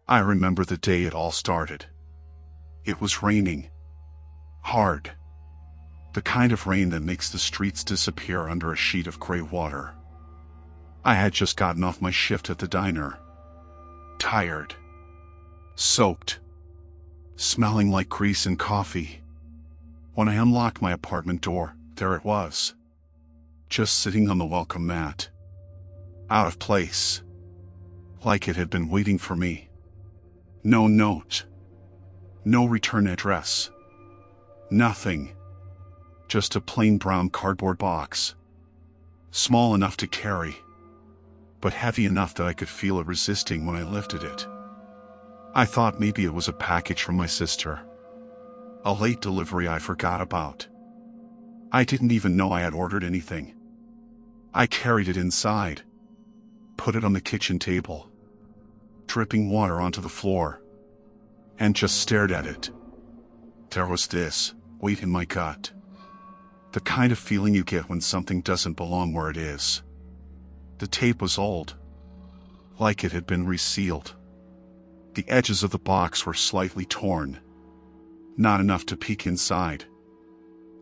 I remember the day it all started. It was raining. Hard. The kind of rain that makes the streets disappear under a sheet of gray water. I had just gotten off my shift at the diner. Tired. Soaked. Smelling like grease and coffee. When I unlocked my apartment door, there it was. Just sitting on the welcome mat. Out of place. Like it had been waiting for me. No note. No return address. Nothing. Just a plain brown cardboard box. Small enough to carry, but heavy enough that I could feel it resisting when I lifted it. I thought maybe it was a package from my sister. A late delivery I forgot about. I didn't even know I had ordered anything. I carried it inside. Put it on the kitchen table. Dripping water onto the floor. And just stared at it. There was this weight in my gut. The kind of feeling you get when something doesn't belong where it is. The tape was old. Like it had been resealed. The edges of the box were slightly torn. Not enough to peek inside.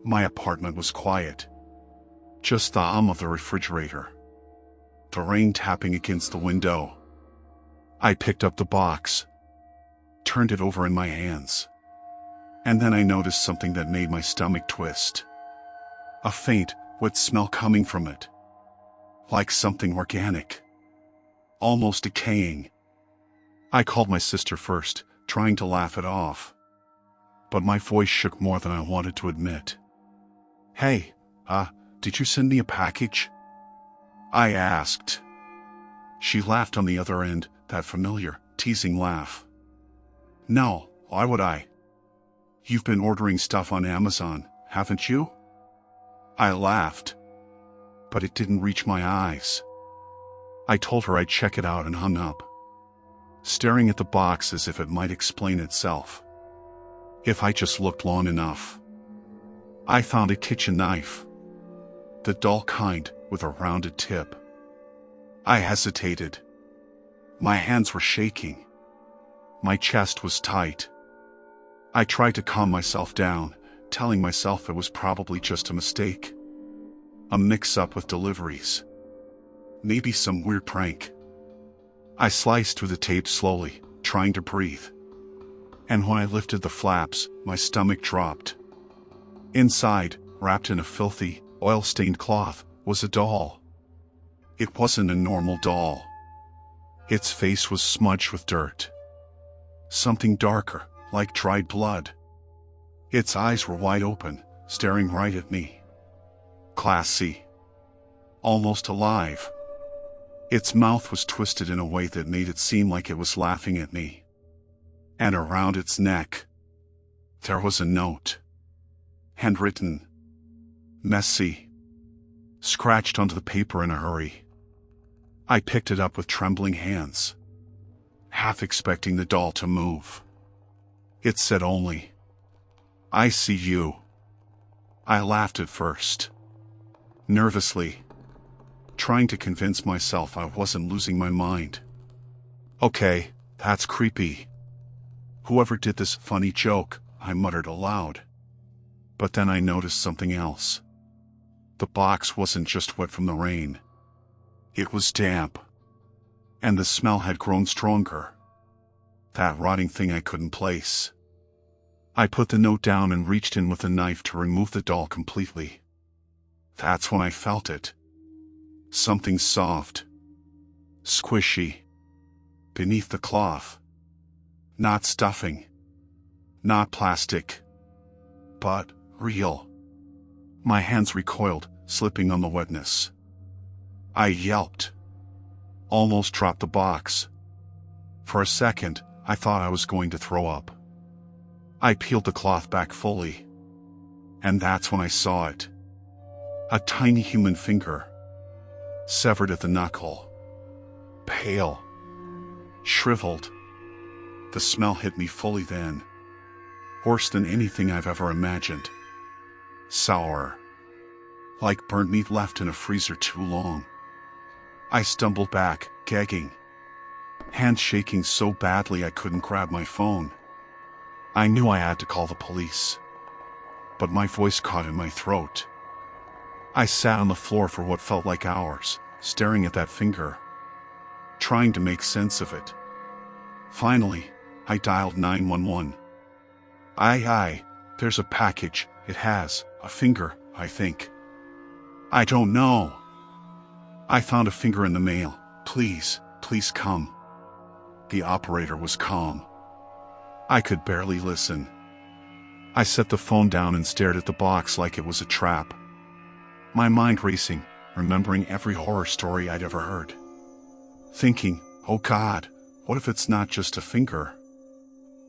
My apartment was quiet. Just the hum of the refrigerator. The rain tapping against the window. I picked up the box. Turned it over in my hands. And then I noticed something that made my stomach twist. A faint, wet smell coming from it. Like something organic. Almost decaying. I called my sister first, trying to laugh it off. But my voice shook more than I wanted to admit. "Hey, did you send me a package?" I asked. She laughed on the other end, that familiar, teasing laugh. "No, why would I? You've been ordering stuff on Amazon, haven't you?" I laughed. But it didn't reach my eyes. I told her I'd check it out and hung up. Staring at the box as if it might explain itself. If I just looked long enough. I found a kitchen knife. The dull kind, with a rounded tip. I hesitated. My hands were shaking. My chest was tight. I tried to calm myself down, telling myself it was probably just a mistake. A mix-up with deliveries. Maybe some weird prank. I sliced through the tape slowly, trying to breathe. And when I lifted the flaps, my stomach dropped. Inside, wrapped in a filthy, oil-stained cloth, was a doll. It wasn't a normal doll. Its face was smudged with dirt. Something darker, like dried blood. Its eyes were wide open, staring right at me. Classy. Almost alive. Its mouth was twisted in a way that made it seem like it was laughing at me. And around its neck, there was a note. Handwritten. Messy. Scratched onto the paper in a hurry. I picked it up with trembling hands. Half expecting the doll to move. It said only, "I see you." I laughed at first. Nervously. Trying to convince myself I wasn't losing my mind. "Okay, that's creepy. Whoever did this funny joke," I muttered aloud. But then I noticed something else. The box wasn't just wet from the rain. It was damp. And the smell had grown stronger. That rotting thing I couldn't place. I put the note down and reached in with a knife to remove the doll completely. That's when I felt it. Something soft. Squishy. Beneath the cloth. Not stuffing. Not plastic. But real. My hands recoiled, slipping on the wetness. I yelped. Almost dropped the box. For a second, I thought I was going to throw up. I peeled the cloth back fully. And that's when I saw it. A tiny human finger. Severed at the knuckle. Pale. Shriveled. The smell hit me fully then. Worse than anything I've ever imagined. Sour. Like burnt meat left in a freezer too long. I stumbled back, gagging. hands shaking so badly I couldn't grab my phone. I knew I had to call the police, but my voice caught in my throat. I sat on the floor for what felt like hours, staring at that finger, trying to make sense of it. Finally, I dialed 911. There's a package. It has a finger, I think. I don't know. I found a finger in the mail. Please come. The operator was calm. I could barely listen. I set the phone down and stared at the box like it was a trap. My mind racing, remembering every horror story I'd ever heard. Thinking, oh God, what if it's not just a finger?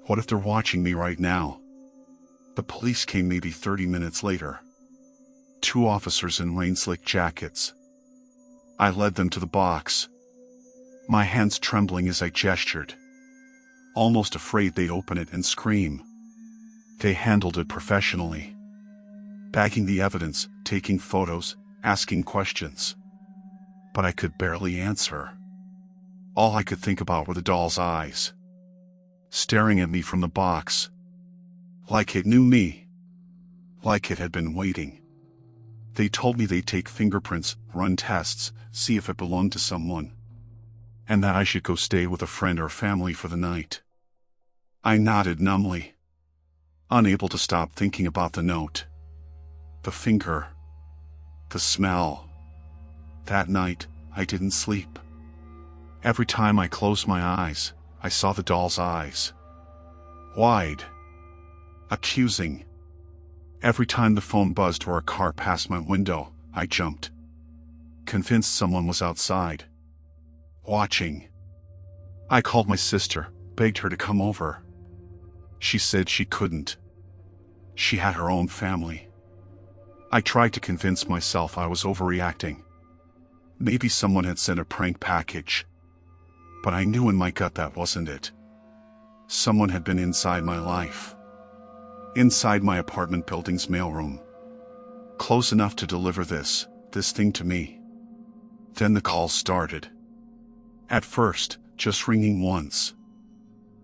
What if they're watching me right now? The police came maybe 30 minutes later. 2 officers in rain-slick jackets. I led them to the box, my hands trembling as I gestured, almost afraid they'd open it and scream. They handled it professionally, bagging the evidence, taking photos, asking questions. But I could barely answer. All I could think about were the doll's eyes, staring at me from the box, like it knew me, like it had been waiting. They told me they'd take fingerprints, run tests, see if it belonged to someone, and that I should go stay with a friend or family for the night. I nodded numbly, unable to stop thinking about the note, the finger, the smell. That night, I didn't sleep. Every time I closed my eyes, I saw the doll's eyes. Wide. Accusing. Every time the phone buzzed or a car passed my window, I jumped, convinced someone was outside, watching. I called my sister, begged her to come over. She said she couldn't. She had her own family. I tried to convince myself I was overreacting. Maybe someone had sent a prank package. But I knew in my gut that wasn't it. Someone had been inside my life. Inside my apartment building's mailroom. Close enough to deliver this thing to me. Then the call started. At first, just ringing once.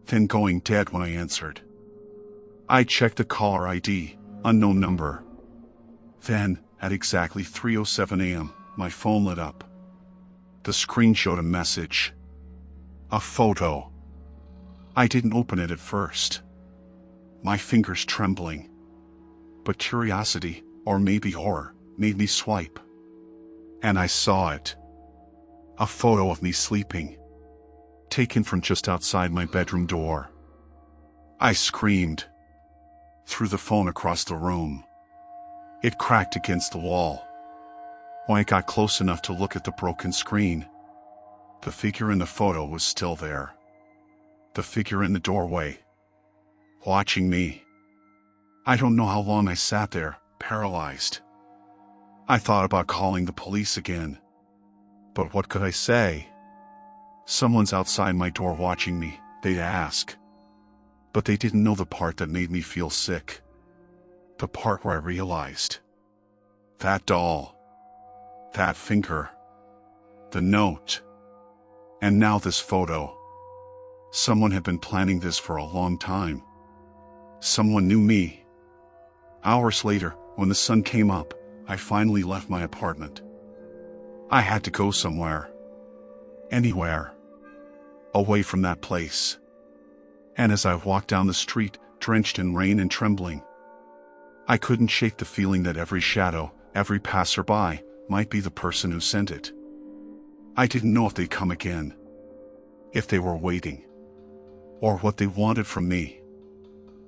Then going dead when I answered. I checked the caller ID, unknown number. Then, at exactly 3:07 a.m., my phone lit up. The screen showed a message. A photo. I didn't open it at first, my fingers trembling. But curiosity, or maybe horror, made me swipe. And I saw it. A photo of me sleeping, taken from just outside my bedroom door. I screamed, threw the phone across the room. It cracked against the wall. When I got close enough to look at the broken screen, the figure in the photo was still there. The figure in the doorway, watching me. I don't know how long I sat there, paralyzed. I thought about calling the police again. But what could I say? Someone's outside my door watching me, they'd ask. But they didn't know the part that made me feel sick. The part where I realized. That doll. That finger. The note. And now this photo. Someone had been planning this for a long time. Someone knew me. Hours later, when the sun came up, I finally left my apartment. I had to go somewhere. Anywhere. Away from that place. And as I walked down the street, drenched in rain and trembling, I couldn't shake the feeling that every shadow, every passerby, might be the person who sent it. I didn't know if they'd come again. If they were waiting. Or what they wanted from me.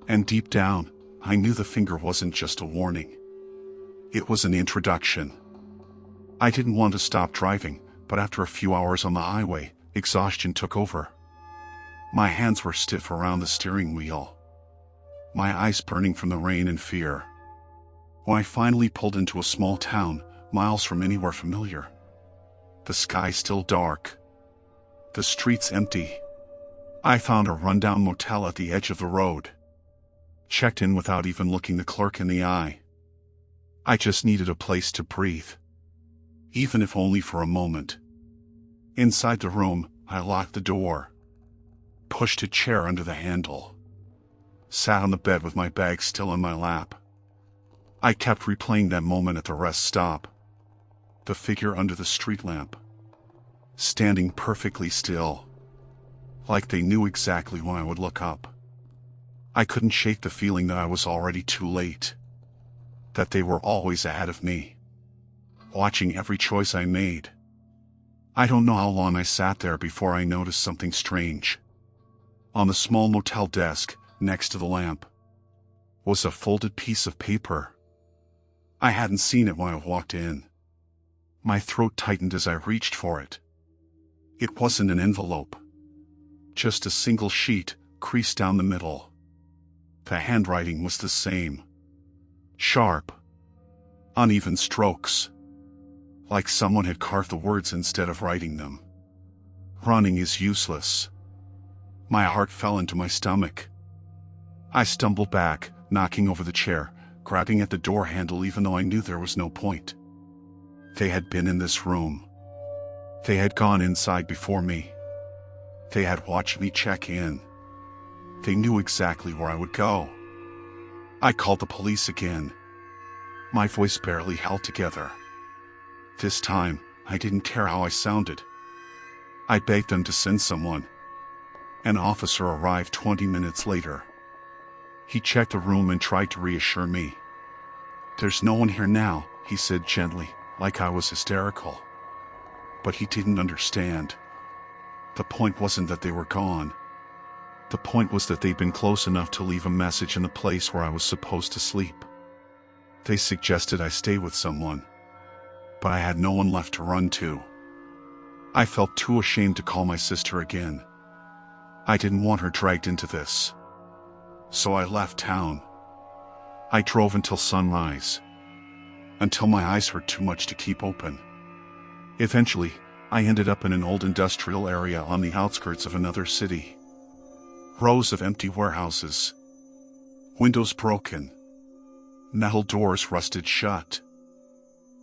And deep down, I knew the finger wasn't just a warning. It was an introduction. I didn't want to stop driving, but after a few hours on the highway, exhaustion took over. My hands were stiff around the steering wheel. My eyes burning from the rain and fear. When I finally pulled into a small town, miles from anywhere familiar. The sky still dark. The streets empty. I found a rundown motel at the edge of the road. Checked in without even looking the clerk in the eye. I just needed a place to breathe. Even if only for a moment. Inside the room, I locked the door, pushed a chair under the handle, sat on the bed with my bag still in my lap. I kept replaying that moment at the rest stop. The figure under the street lamp, standing perfectly still, like they knew exactly when I would look up. I couldn't shake the feeling that I was already too late, that they were always ahead of me, watching every choice I made. I don't know how long I sat there before I noticed something strange. On the small motel desk, next to the lamp, was a folded piece of paper. I hadn't seen it when I walked in. My throat tightened as I reached for it. It wasn't an envelope, just a single sheet, creased down the middle. The handwriting was the same. Sharp, uneven strokes, like someone had carved the words instead of writing them. Running is useless. My heart fell into my stomach. I stumbled back, knocking over the chair, grabbing at the door handle even though I knew there was no point. They had been in this room. They had gone inside before me. They had watched me check in. They knew exactly where I would go. I called the police again. My voice barely held together. This time, I didn't care how I sounded. I begged them to send someone. An officer arrived 20 minutes later. He checked the room and tried to reassure me. "There's no one here now," he said gently, like I was hysterical. But he didn't understand. The point wasn't that they were gone. The point was that they'd been close enough to leave a message in the place where I was supposed to sleep. They suggested I stay with someone, but I had no one left to run to. I felt too ashamed to call my sister again. I didn't want her dragged into this. So I left town. I drove until sunrise, until my eyes hurt too much to keep open. Eventually, I ended up in an old industrial area on the outskirts of another city. Rows of empty warehouses. Windows broken. Metal doors rusted shut.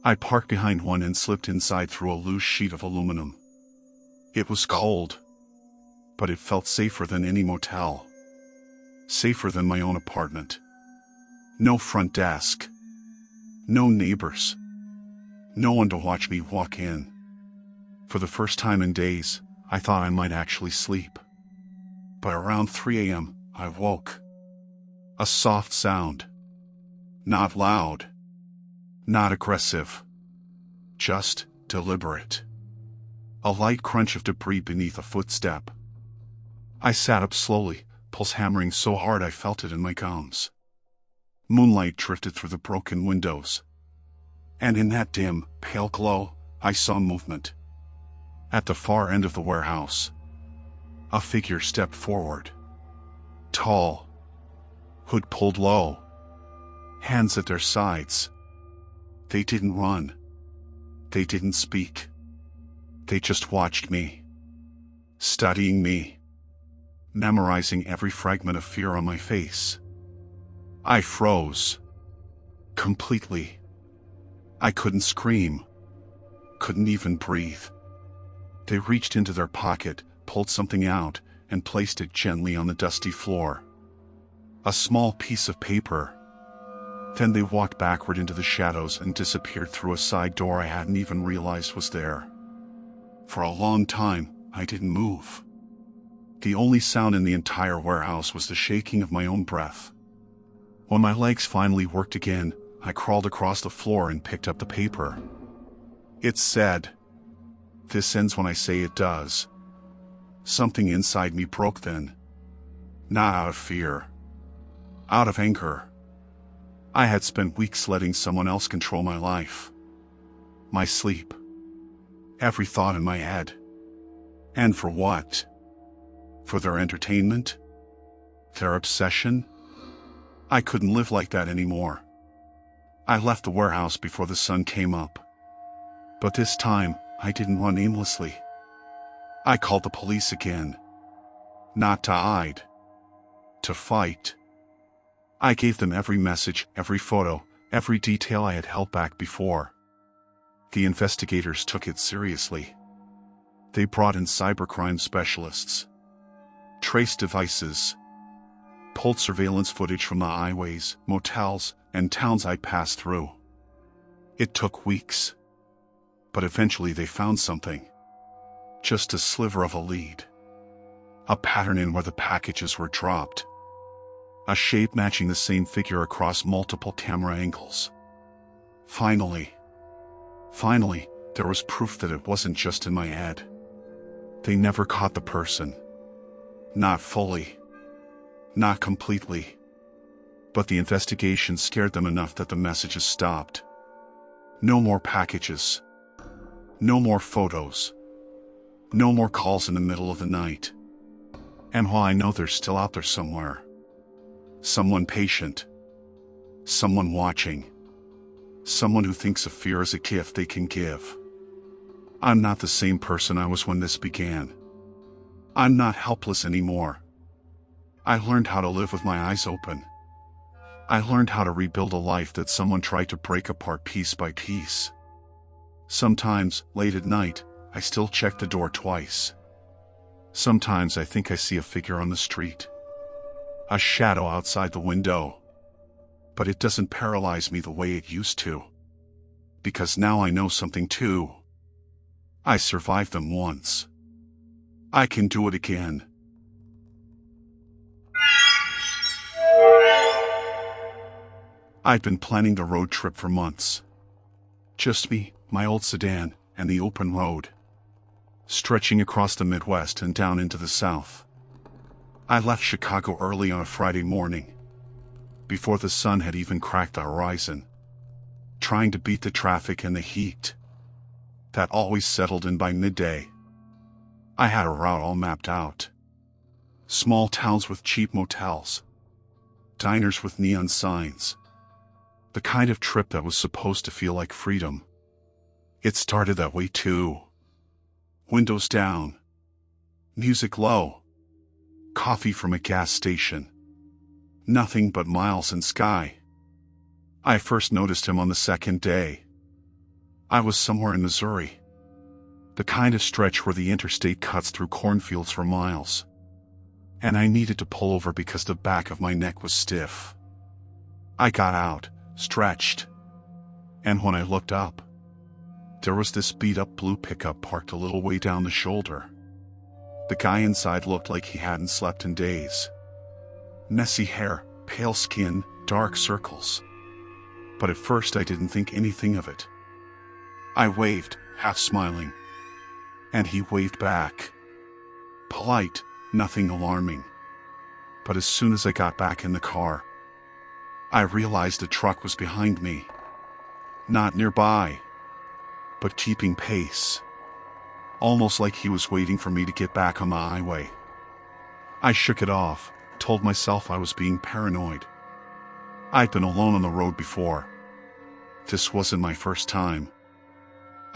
I parked behind one and slipped inside through a loose sheet of aluminum. It was cold, but it felt safer than any motel. Safer than my own apartment. No front desk. No neighbors. No one to watch me walk in. For the first time in days, I thought I might actually sleep. But around 3 a.m., I woke. A soft sound. Not loud. Not aggressive. Just deliberate. A light crunch of debris beneath a footstep. I sat up slowly, pulse hammering so hard I felt it in my gums. Moonlight drifted through the broken windows. And in that dim, pale glow, I saw movement. At the far end of the warehouse, a figure stepped forward. Tall. Hood pulled low. Hands at their sides. They didn't run. They didn't speak. They just watched me. Studying me. Memorizing every fragment of fear on my face. I froze. Completely. I couldn't scream. Couldn't even breathe. They reached into their pocket, pulled something out, and placed it gently on the dusty floor. A small piece of paper. Then they walked backward into the shadows and disappeared through a side door I hadn't even realized was there. For a long time, I didn't move. The only sound in the entire warehouse was the shaking of my own breath. When my legs finally worked again, I crawled across the floor and picked up the paper. It said, "This ends when I say it does." Something inside me broke then. Not out of fear. Out of anger. I had spent weeks letting someone else control my life. My sleep. Every thought in my head. And for what? For their entertainment? Their obsession? I couldn't live like that anymore. I left the warehouse before the sun came up. But this time, I didn't run aimlessly. I called the police again. Not to hide. To fight. I gave them every message, every photo, every detail I had held back before. The investigators took it seriously. They brought in cybercrime specialists. traced devices, pulled surveillance footage from the highways, motels, and towns I passed through. It took weeks, but eventually they found something. Just a sliver of a lead. A pattern in where the packages were dropped. A shape matching the same figure across multiple camera angles. Finally, there was proof that it wasn't just in my head. They never caught the person. Not fully. Not completely. But the investigation scared them enough that the messages stopped. No more packages. No more photos. No more calls in the middle of the night. And while I know they're still out there somewhere, someone patient, someone watching, someone who thinks of fear as a gift they can give. I'm not the same person I was when this began. I'm not helpless anymore. I learned how to live with my eyes open. I learned how to rebuild a life that someone tried to break apart piece by piece. Sometimes, late at night, I still check the door twice. Sometimes I think I see a figure on the street. A shadow outside the window. But it doesn't paralyze me the way it used to. Because now I know something too. I survived them once. I can do it again. I'd been planning the road trip for months. Just me, my old sedan, and the open road. Stretching across the Midwest and down into the South. I left Chicago early on a Friday morning, before the sun had even cracked the horizon, trying to beat the traffic and the heat that always settled in by midday. I had a route all mapped out. Small towns with cheap motels, diners with neon signs. The kind of trip that was supposed to feel like freedom. It started that way too. Windows down. Music low. Coffee from a gas station. Nothing but miles and sky. I first noticed him on the second day. I was somewhere in Missouri. The kind of stretch where the interstate cuts through cornfields for miles. And I needed to pull over because the back of my neck was stiff. I got out, stretched. And when I looked up, there was this beat-up blue pickup parked a little way down the shoulder. The guy inside looked like he hadn't slept in days. Messy hair, pale skin, dark circles. But at first I didn't think anything of it. I waved, half smiling. And he waved back. Polite, nothing alarming. But as soon as I got back in the car, I realized a truck was behind me. Not nearby, but keeping pace. Almost like he was waiting for me to get back on the highway. I shook it off, told myself I was being paranoid. I'd been alone on the road before. This wasn't my first time.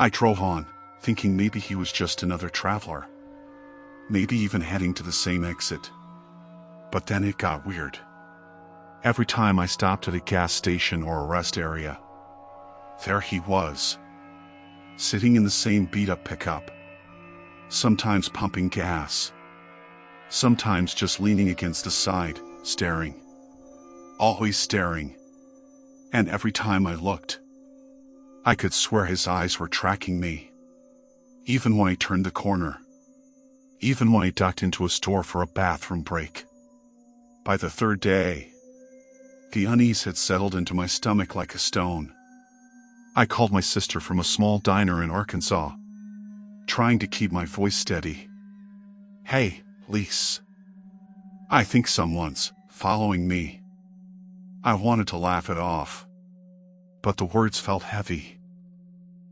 I drove on, thinking maybe he was just another traveler. Maybe even heading to the same exit. But then it got weird. Every time I stopped at a gas station or a rest area, there he was. Sitting in the same beat-up pickup. Sometimes pumping gas. Sometimes just leaning against the side, staring. Always staring. And every time I looked, I could swear his eyes were tracking me. Even when I turned the corner. Even when I ducked into a store for a bathroom break. By the third day, the unease had settled into my stomach like a stone. I called my sister from a small diner in Arkansas, trying to keep my voice steady. Hey, Lise. I think someone's following me. I wanted to laugh it off, but the words felt heavy.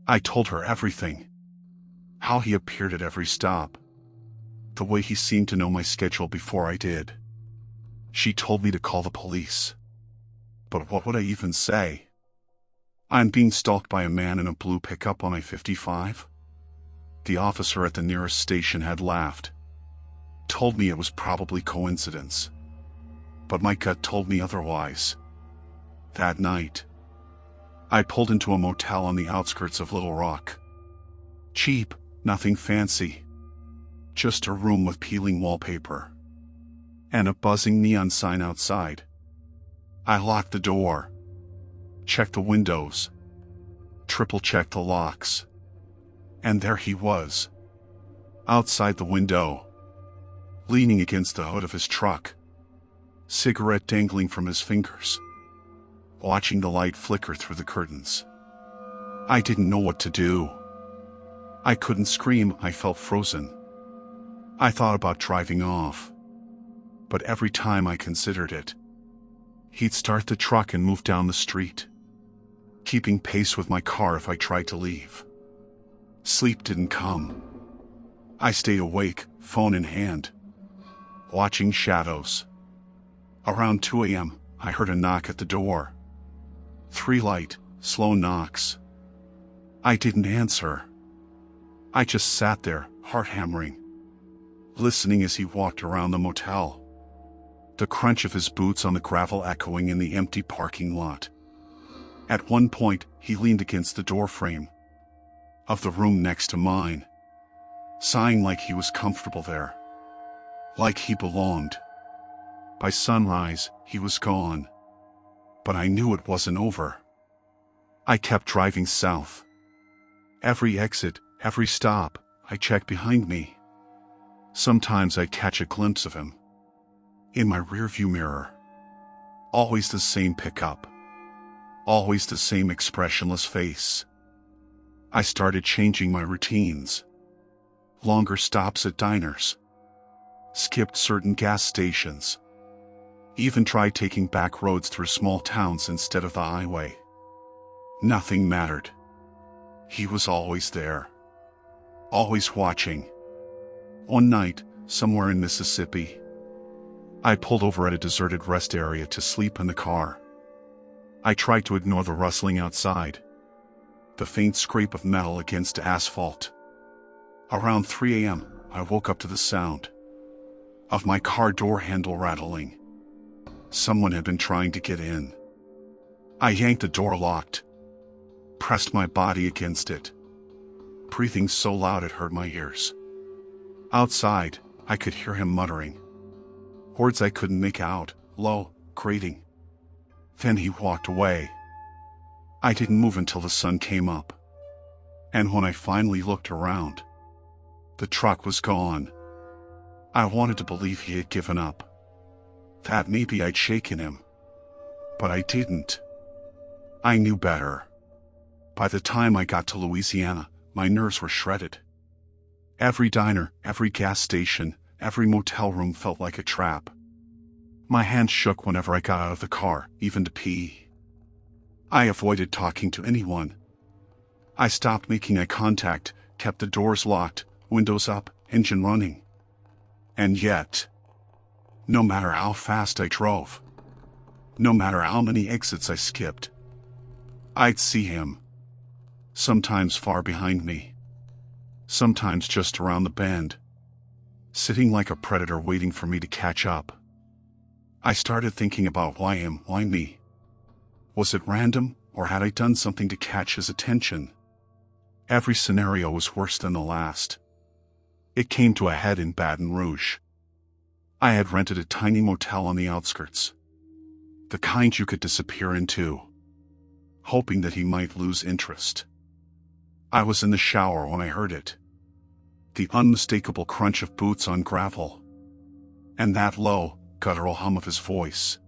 I told her everything. How he appeared at every stop. The way he seemed to know my schedule before I did. She told me to call the police. But what would I even say? I'm being stalked by a man in a blue pickup on I-55? The officer at the nearest station had laughed. Told me it was probably coincidence. But my gut told me otherwise. That night, I pulled into a motel on the outskirts of Little Rock. Cheap, nothing fancy. Just a room with peeling wallpaper. and a buzzing neon sign outside. I locked the door, checked the windows, triple-checked the locks, and there he was, outside the window, leaning against the hood of his truck, cigarette dangling from his fingers, watching the light flicker through the curtains. I didn't know what to do. I couldn't scream, I felt frozen. I thought about driving off, but every time I considered it, he'd start the truck and move down the street, keeping pace with my car if I tried to leave. Sleep didn't come. I stayed awake, phone in hand, watching shadows. Around 2 a.m., I heard a knock at the door. 3 light, slow knocks. I didn't answer. I just sat there, heart hammering, listening as he walked around the motel, the crunch of his boots on the gravel echoing in the empty parking lot. At one point, he leaned against the doorframe of the room next to mine, sighing like he was comfortable there, like he belonged. By sunrise, he was gone, but I knew it wasn't over. I kept driving south. Every exit, every stop, I checked behind me. Sometimes I'd catch a glimpse of him in my rearview mirror. Always the same pickup, always the same expressionless face. I started changing my routines. Longer stops at diners, skipped certain gas stations, even tried taking back roads through small towns instead of the highway. Nothing mattered. He was always there, always watching. One night, somewhere in Mississippi, I pulled over at a deserted rest area to sleep in the car. I tried to ignore the rustling outside, the faint scrape of metal against asphalt. Around 3 a.m., I woke up to the sound of my car door handle rattling. Someone had been trying to get in. I yanked the door locked, pressed my body against it, breathing so loud it hurt my ears. Outside, I could hear him muttering words I couldn't make out, low, grating. Then he walked away. I didn't move until the sun came up, and when I finally looked around, the truck was gone. I wanted to believe he had given up, that maybe I'd shaken him, but I didn't. I knew better. By the time I got to Louisiana, my nerves were shredded. Every diner, every gas station, every motel room felt like a trap. My hands shook whenever I got out of the car, even to pee. I avoided talking to anyone. I stopped making eye contact, kept the doors locked, windows up, engine running. And yet, no matter how fast I drove, no matter how many exits I skipped, I'd see him. Sometimes far behind me, sometimes just around the bend, sitting like a predator waiting for me to catch up. I started thinking about why him, why me? Was it random, or had I done something to catch his attention? Every scenario was worse than the last. It came to a head in Baton Rouge. I had rented a tiny motel on the outskirts, the kind you could disappear into, hoping that he might lose interest. I was in the shower when I heard it. The unmistakable crunch of boots on gravel, and that low, guttural hum of his voice.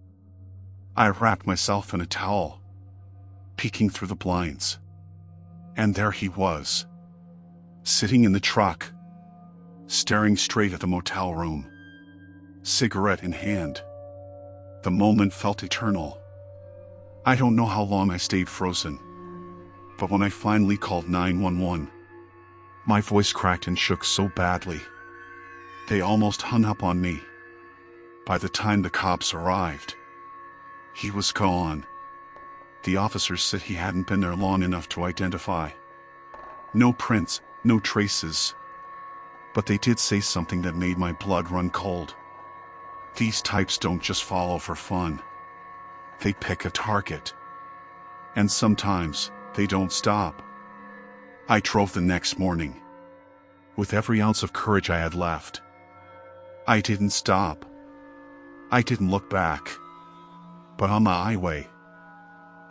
I wrapped myself in a towel, peeking through the blinds. And there he was, sitting in the truck, staring straight at the motel room, cigarette in hand. The moment felt eternal. I don't know how long I stayed frozen, but when I finally called 911, my voice cracked and shook so badly, they almost hung up on me. By the time the cops arrived, he was gone. The officers said he hadn't been there long enough to identify. No prints, no traces. But they did say something that made my blood run cold. These types don't just follow for fun. They pick a target. And sometimes, they don't stop. I drove the next morning, with every ounce of courage I had left. I didn't stop. I didn't look back. But on the highway,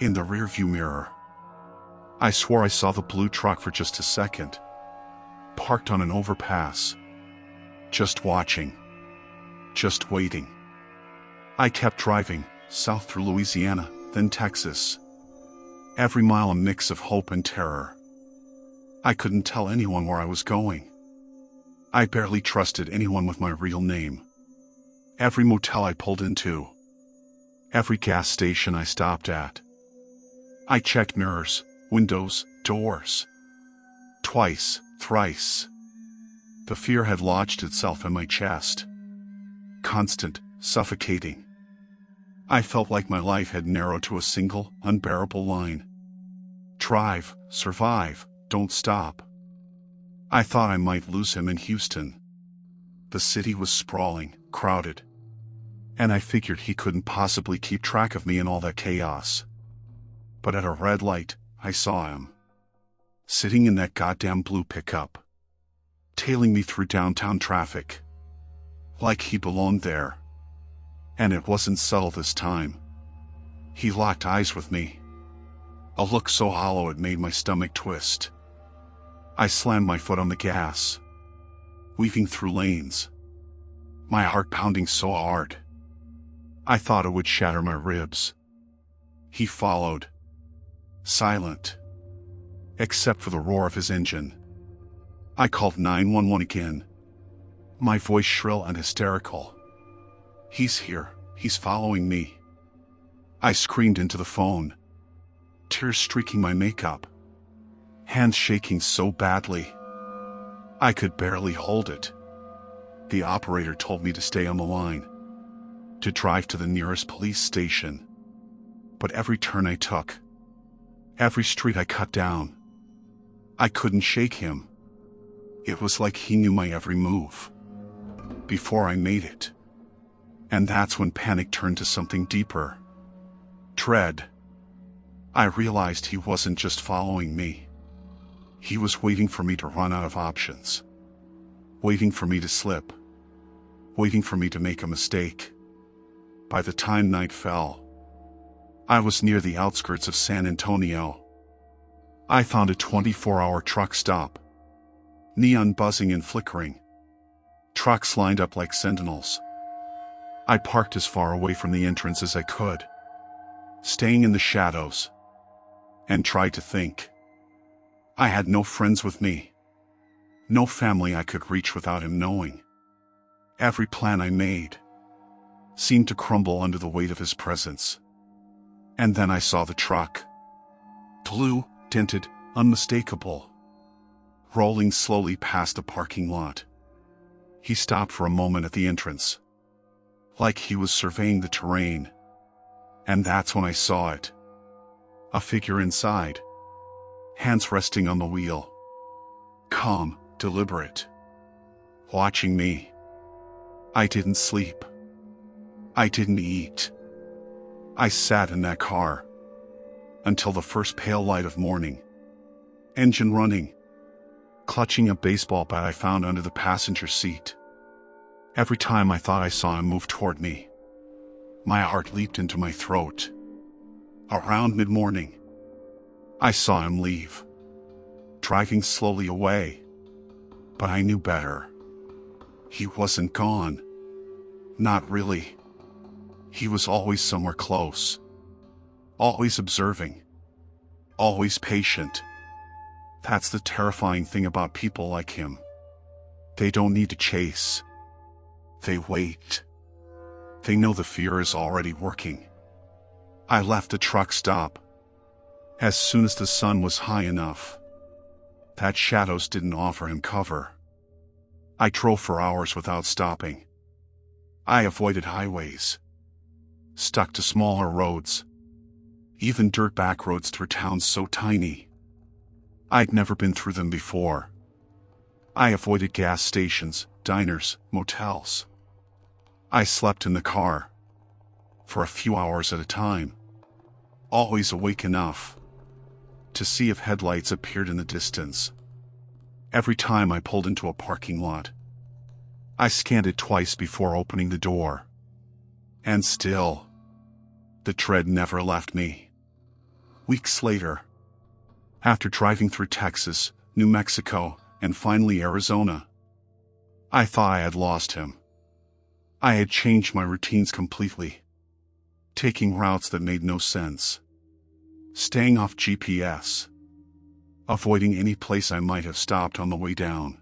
in the rearview mirror, I swore I saw the blue truck for just a second, parked on an overpass, just watching, just waiting. I kept driving, south through Louisiana, then Texas. Every mile a mix of hope and terror. I couldn't tell anyone where I was going. I barely trusted anyone with my real name. Every motel I pulled into, every gas station I stopped at. I checked mirrors, windows, doors. Twice, thrice. The fear had lodged itself in my chest. Constant, suffocating. I felt like my life had narrowed to a single, unbearable line. Drive, survive, don't stop. I thought I might lose him in Houston. The city was sprawling, crowded. And I figured he couldn't possibly keep track of me in all that chaos. But at a red light, I saw him. Sitting in that goddamn blue pickup. Tailing me through downtown traffic. Like he belonged there. And it wasn't subtle this time. He locked eyes with me. A look so hollow it made my stomach twist. I slammed my foot on the gas. Weaving through lanes. My heart pounding so hard. I thought it would shatter my ribs. He followed. Silent. Except for the roar of his engine. I called 911 again. My voice shrill and hysterical. He's here. He's following me. I screamed into the phone. Tears streaking my makeup. Hands shaking so badly. I could barely hold it. The operator told me to stay on the line. To drive to the nearest police station. But every turn I took, every street I cut down, I couldn't shake him. It was like he knew my every move. Before I made it. And that's when panic turned to something deeper. Dread. I realized he wasn't just following me. He was waiting for me to run out of options. Waiting for me to slip. Waiting for me to make a mistake. By the time night fell, I was near the outskirts of San Antonio. I found a 24-hour truck stop. Neon buzzing and flickering. Trucks lined up like sentinels. I parked as far away from the entrance as I could, staying in the shadows, and tried to think. I had no friends with me. No family I could reach without him knowing. Every plan I made seemed to crumble under the weight of his presence. And then I saw the truck. Blue, tinted, unmistakable. Rolling slowly past a parking lot. He stopped for a moment at the entrance. Like he was surveying the terrain. And that's when I saw it. A figure inside. Hands resting on the wheel. Calm, deliberate. Watching me. I didn't sleep. I didn't eat. I sat in that car. Until the first pale light of morning. Engine running. Clutching a baseball bat I found under the passenger seat. Every time I thought I saw him move toward me, my heart leaped into my throat. Around mid-morning, I saw him leave, driving slowly away. But I knew better. He wasn't gone. Not really. He was always somewhere close. Always observing. Always patient. That's the terrifying thing about people like him. They don't need to chase. They wait. They know the fear is already working. I left the truck stop. As soon as the sun was high enough that shadows didn't offer him cover. I drove for hours without stopping. I avoided highways. Stuck to smaller roads. Even dirt back roads through towns so tiny. I'd never been through them before. I avoided gas stations, diners, motels. I slept in the car. For a few hours at a time. Always awake enough to see if headlights appeared in the distance. Every time I pulled into a parking lot, I scanned it twice before opening the door. And still, the dread never left me. Weeks later, after driving through Texas, New Mexico, and finally Arizona, I thought I had lost him. I had changed my routines completely, taking routes that made no sense, staying off GPS, avoiding any place I might have stopped on the way down.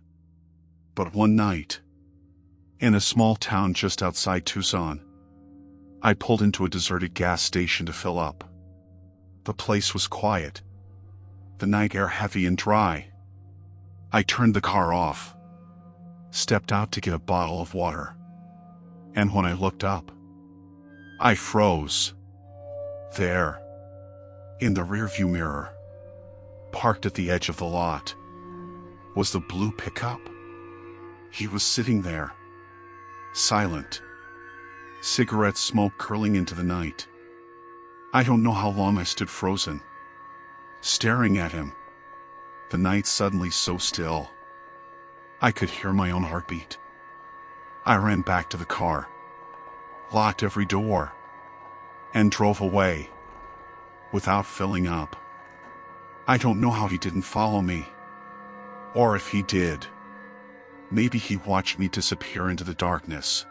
But one night, in a small town just outside Tucson, I pulled into a deserted gas station to fill up. The place was quiet, the night air heavy and dry. I turned the car off, stepped out to get a bottle of water, and when I looked up, I froze. There, in the rearview mirror, parked at the edge of the lot, was the blue pickup. He was sitting there, silent, cigarette smoke curling into the night. I don't know how long I stood frozen, staring at him, the night suddenly so still. I could hear my own heartbeat. I ran back to the car, locked every door, and drove away, without filling up. I don't know how he didn't follow me, or if he did. Maybe he watched me disappear into the darkness.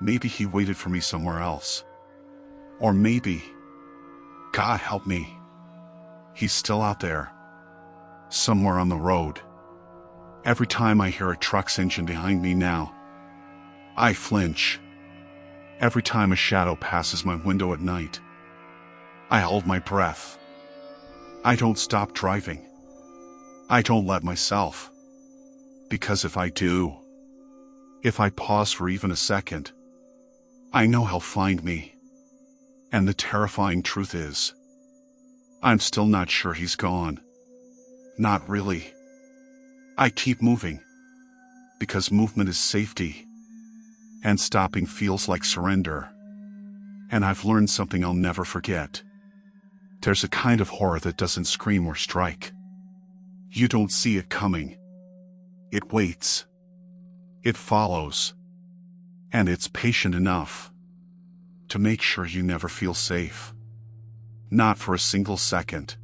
Maybe he waited for me somewhere else. Or maybe, God help me, he's still out there, somewhere on the road. Every time I hear a truck's engine behind me now, I flinch. Every time a shadow passes my window at night, I hold my breath. I don't stop driving. I don't let myself. Because if I do, if I pause for even a second, I know he'll find me. And the terrifying truth is, I'm still not sure he's gone. Not really. I keep moving, because movement is safety, and stopping feels like surrender. And I've learned something I'll never forget. There's a kind of horror that doesn't scream or strike. You don't see it coming. It waits. It follows. And it's patient enough to make sure you never feel safe. Not for a single second.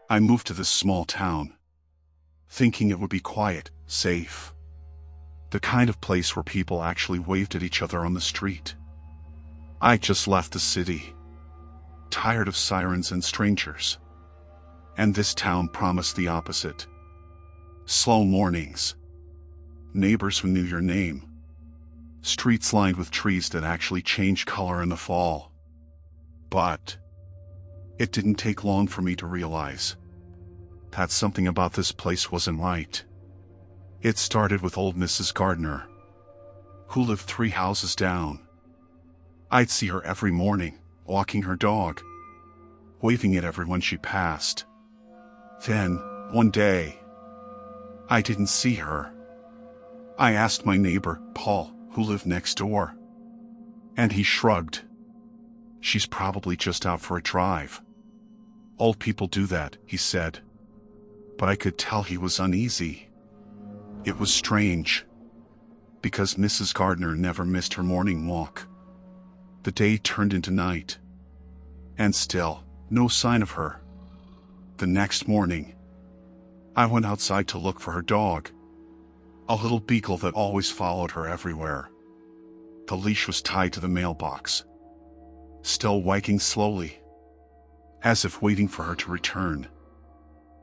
I moved to this small town, thinking it would be quiet, safe. The kind of place where people actually waved at each other on the street. I just left the city, tired of sirens and strangers. And this town promised the opposite. Slow mornings, neighbors who knew your name, streets lined with trees that actually change color in the fall. But it didn't take long for me to realize that something about this place wasn't right. It started with old Mrs. Gardner, who lived 3 houses down. I'd see her every morning, walking her dog, waving at everyone she passed. Then, one day, I didn't see her. I asked my neighbor, Paul, who lived next door, and he shrugged. She's probably just out for a drive. Old people do that, he said. But I could tell he was uneasy. It was strange, because Mrs. Gardner never missed her morning walk. The day turned into night, and still, no sign of her. The next morning, I went outside to look for her dog, a little beagle that always followed her everywhere. The leash was tied to the mailbox, still wagging slowly, as if waiting for her to return.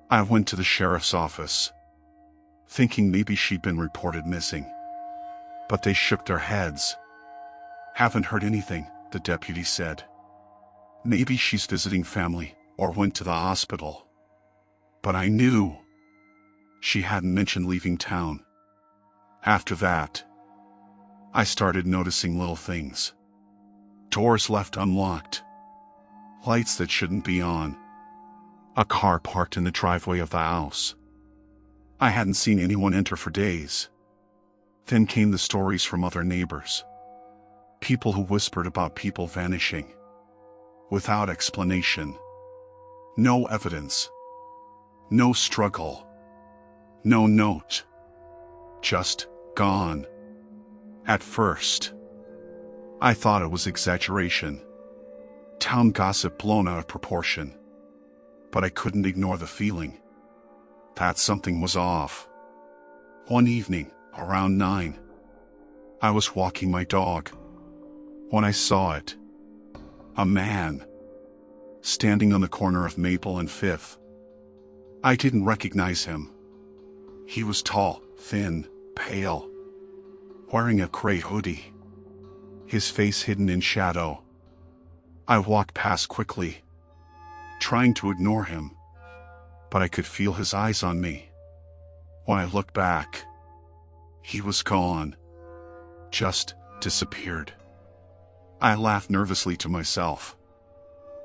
I went to the sheriff's office, thinking maybe she'd been reported missing. But they shook their heads. Haven't heard anything, the deputy said. Maybe she's visiting family, or went to the hospital. But I knew she hadn't mentioned leaving town. After that, I started noticing little things. Doors left unlocked, lights that shouldn't be on, a car parked in the driveway of the house. I hadn't seen anyone enter for days. Then came the stories from other neighbors. People who whispered about people vanishing, without explanation. No evidence. No struggle. No note. Just gone. At first, I thought it was exaggeration. Town gossip blown out of proportion. But I couldn't ignore the feeling that something was off. One evening, around 9, I was walking my dog when I saw it. A man standing on the corner of Maple and 5th. I didn't recognize him. He was tall, thin, pale, wearing a gray hoodie, his face hidden in shadow. I walked past quickly, trying to ignore him, but I could feel his eyes on me. When I looked back, he was gone, just disappeared. I laughed nervously to myself,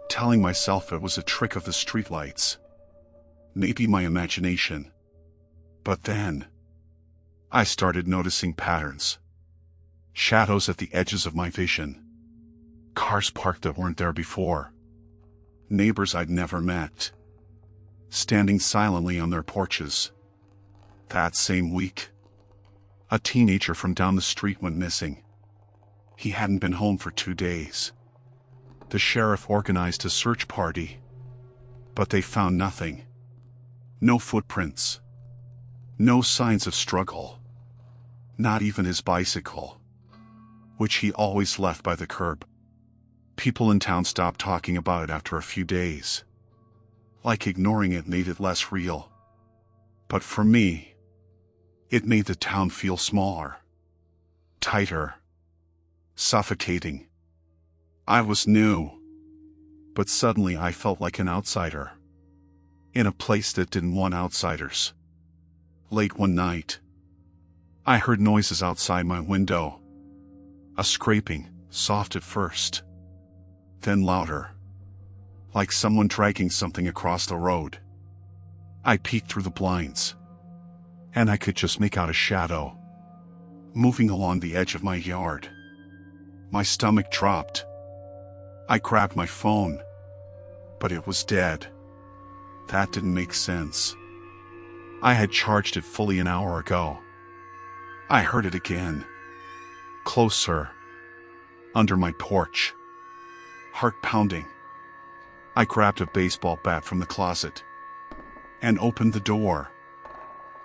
telling myself it was a trick of the streetlights, maybe my imagination. But then, I started noticing patterns, shadows at the edges of my vision, cars parked that weren't there before, neighbors I'd never met, standing silently on their porches. That same week, a teenager from down the street went missing. He hadn't been home for 2 days. The sheriff organized a search party, but they found nothing. No footprints. No signs of struggle. Not even his bicycle, which he always left by the curb. People in town stopped talking about it after a few days. Like ignoring it made it less real. But for me, it made the town feel smaller, tighter, suffocating. I was new, but suddenly I felt like an outsider, in a place that didn't want outsiders. Late one night, I heard noises outside my window. A scraping, soft at first, then louder, like someone dragging something across the road. I peeked through the blinds, and I could just make out a shadow, moving along the edge of my yard. My stomach dropped. I grabbed my phone, but it was dead. That didn't make sense. I had charged it fully an hour ago. I heard it again. Closer. Under my porch. Heart pounding. I grabbed a baseball bat from the closet and opened the door.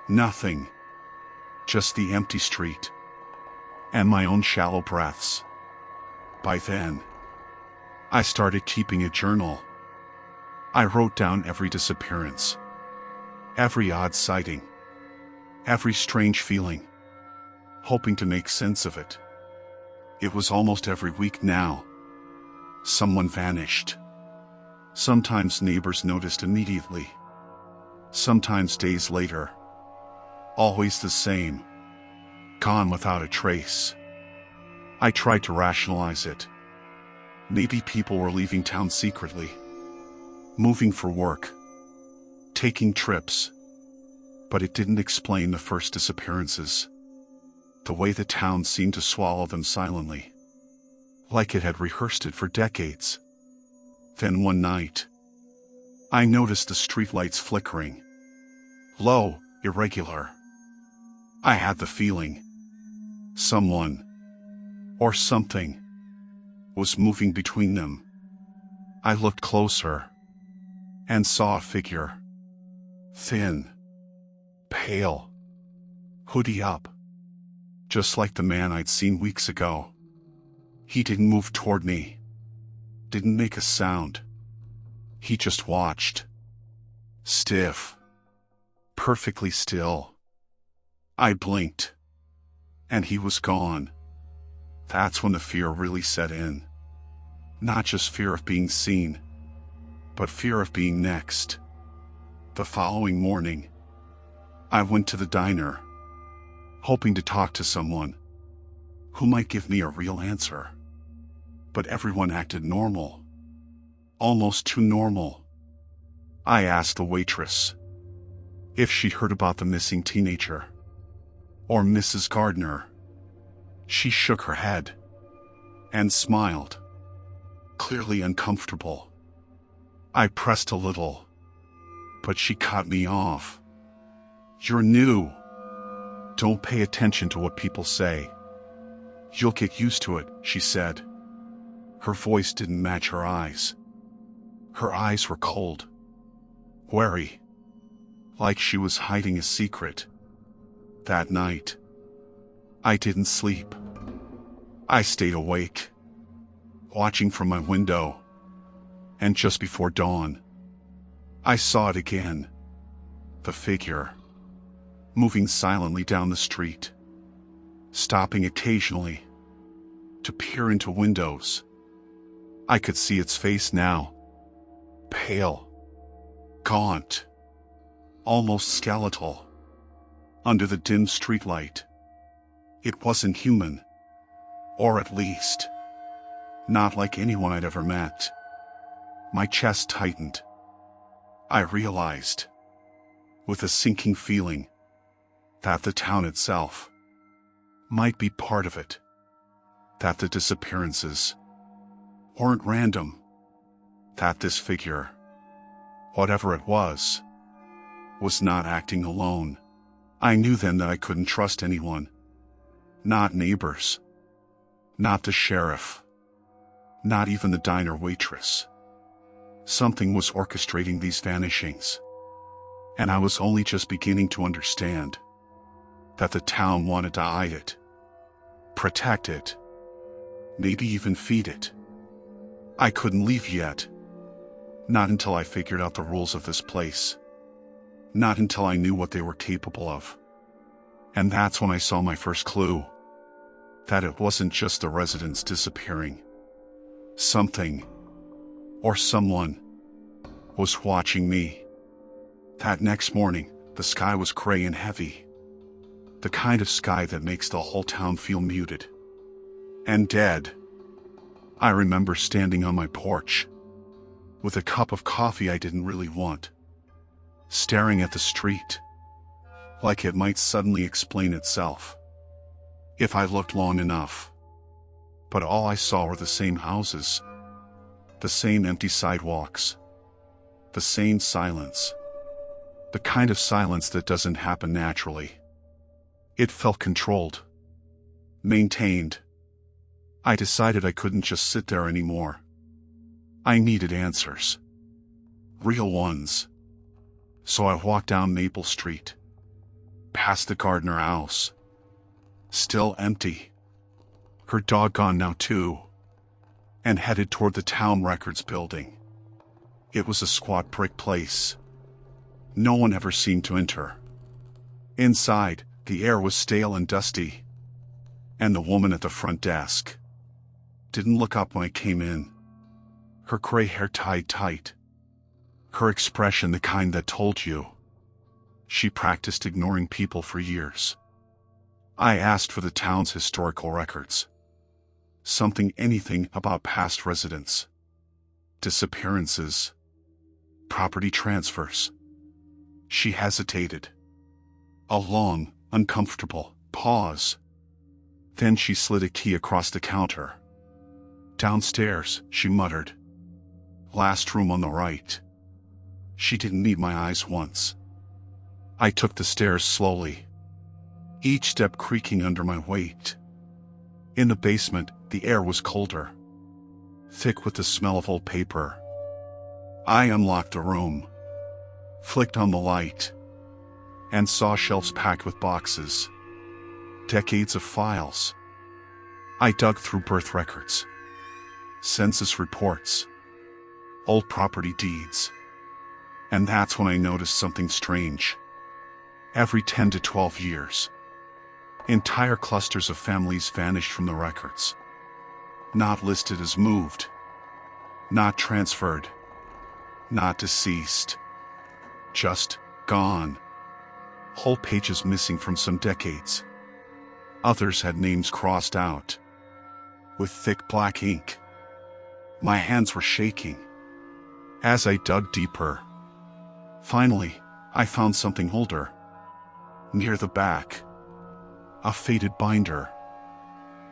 Nothing. Just the empty street. And my own shallow breaths. By then, I started keeping a journal. I wrote down every disappearance, every odd sighting, every strange feeling, hoping to make sense of it. It was almost every week now. Someone vanished. Sometimes neighbors noticed immediately. Sometimes days later. Always the same. Gone without a trace. I tried to rationalize it. Maybe people were leaving town secretly, moving for work, taking trips. But it didn't explain the first disappearances. The way the town seemed to swallow them silently, like it had rehearsed it for decades. Then one night, I noticed the streetlights flickering. Low, irregular. I had the feeling someone, or something, was moving between them. I looked closer and saw a figure. Thin, pale, hoodie up, just like the man I'd seen weeks ago. He didn't move toward me, didn't make a sound. He just watched. Stiff. Perfectly still. I blinked, and he was gone. That's when the fear really set in. Not just fear of being seen, but fear of being next. The following morning, I went to the diner, hoping to talk to someone who might give me a real answer. But everyone acted normal. Almost too normal. I asked the waitress if she'd heard about the missing teenager, or Mrs. Gardner. She shook her head and smiled, clearly uncomfortable. I pressed a little, but she cut me off. "You're new. Don't pay attention to what people say. You'll get used to it, she said. Her voice didn't match her eyes. Her eyes were cold, wary, like she was hiding a secret. That night, I didn't sleep. I stayed awake, watching from my window, and just before dawn, I saw it again. The figure, moving silently down the street, stopping occasionally to peer into windows. I could see its face now, pale, gaunt, almost skeletal, under the dim streetlight. It wasn't human, or at least, not like anyone I'd ever met. My chest tightened. I realized, with a sinking feeling, that the town itself might be part of it, that the disappearances weren't random, that this figure, whatever it was not acting alone. I knew then that I couldn't trust anyone. Not neighbors. Not the sheriff. Not even the diner waitress. Something was orchestrating these vanishings. And I was only just beginning to understand that the town wanted to hide it, protect it, maybe even feed it. I couldn't leave yet. Not until I figured out the rules of this place. Not until I knew what they were capable of. And that's when I saw my first clue. That it wasn't just the residents disappearing. Something, or someone, was watching me. That next morning, the sky was gray and heavy. The kind of sky that makes the whole town feel muted and dead. I remember standing on my porch, with a cup of coffee I didn't really want, staring at the street, like it might suddenly explain itself, if I looked long enough. But all I saw were the same houses, the same empty sidewalks, the same silence. The kind of silence that doesn't happen naturally. It felt controlled, maintained. I decided I couldn't just sit there anymore. I needed answers. Real ones. So I walked down Maple Street, past the Gardner house. Still empty. Her dog gone now too. And headed toward the town records building. It was a squat brick place. No one ever seemed to enter. Inside, the air was stale and dusty. And the woman at the front desk didn't look up when I came in. Her gray hair tied tight. Her expression the kind that told you she practiced ignoring people for years. I asked for the town's historical records. Anything about past residents, disappearances, property transfers. She hesitated. A long, uncomfortable pause. Then she slid a key across the counter. Downstairs, she muttered. Last room on the right. She didn't meet my eyes once. I took the stairs slowly, each step creaking under my weight. In the basement, the air was colder, thick with the smell of old paper. I unlocked the room, flicked on the light, and saw shelves packed with boxes, decades of files. I dug through birth records, census reports, old property deeds. And that's when I noticed something strange. Every 10 to 12 years, entire clusters of families vanished from the records. Not listed as moved, not transferred, not deceased, just gone. Whole pages missing from some decades. Others had names crossed out with thick black ink. My hands were shaking as I dug deeper. Finally, I found something older. Near the back, a faded binder,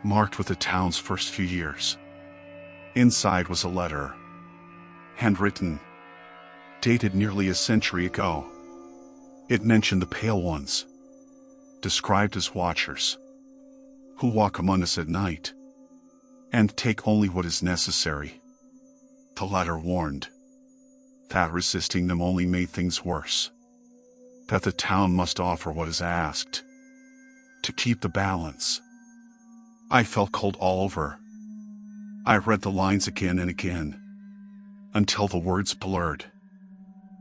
marked with the town's first few years. Inside was a letter, handwritten, dated nearly a century ago. It mentioned the pale ones, described as watchers, who walk among us at night and take only what is necessary. The letter warned that resisting them only made things worse, that the town must offer what is asked to keep the balance. I felt cold all over. I read the lines again and again until the words blurred.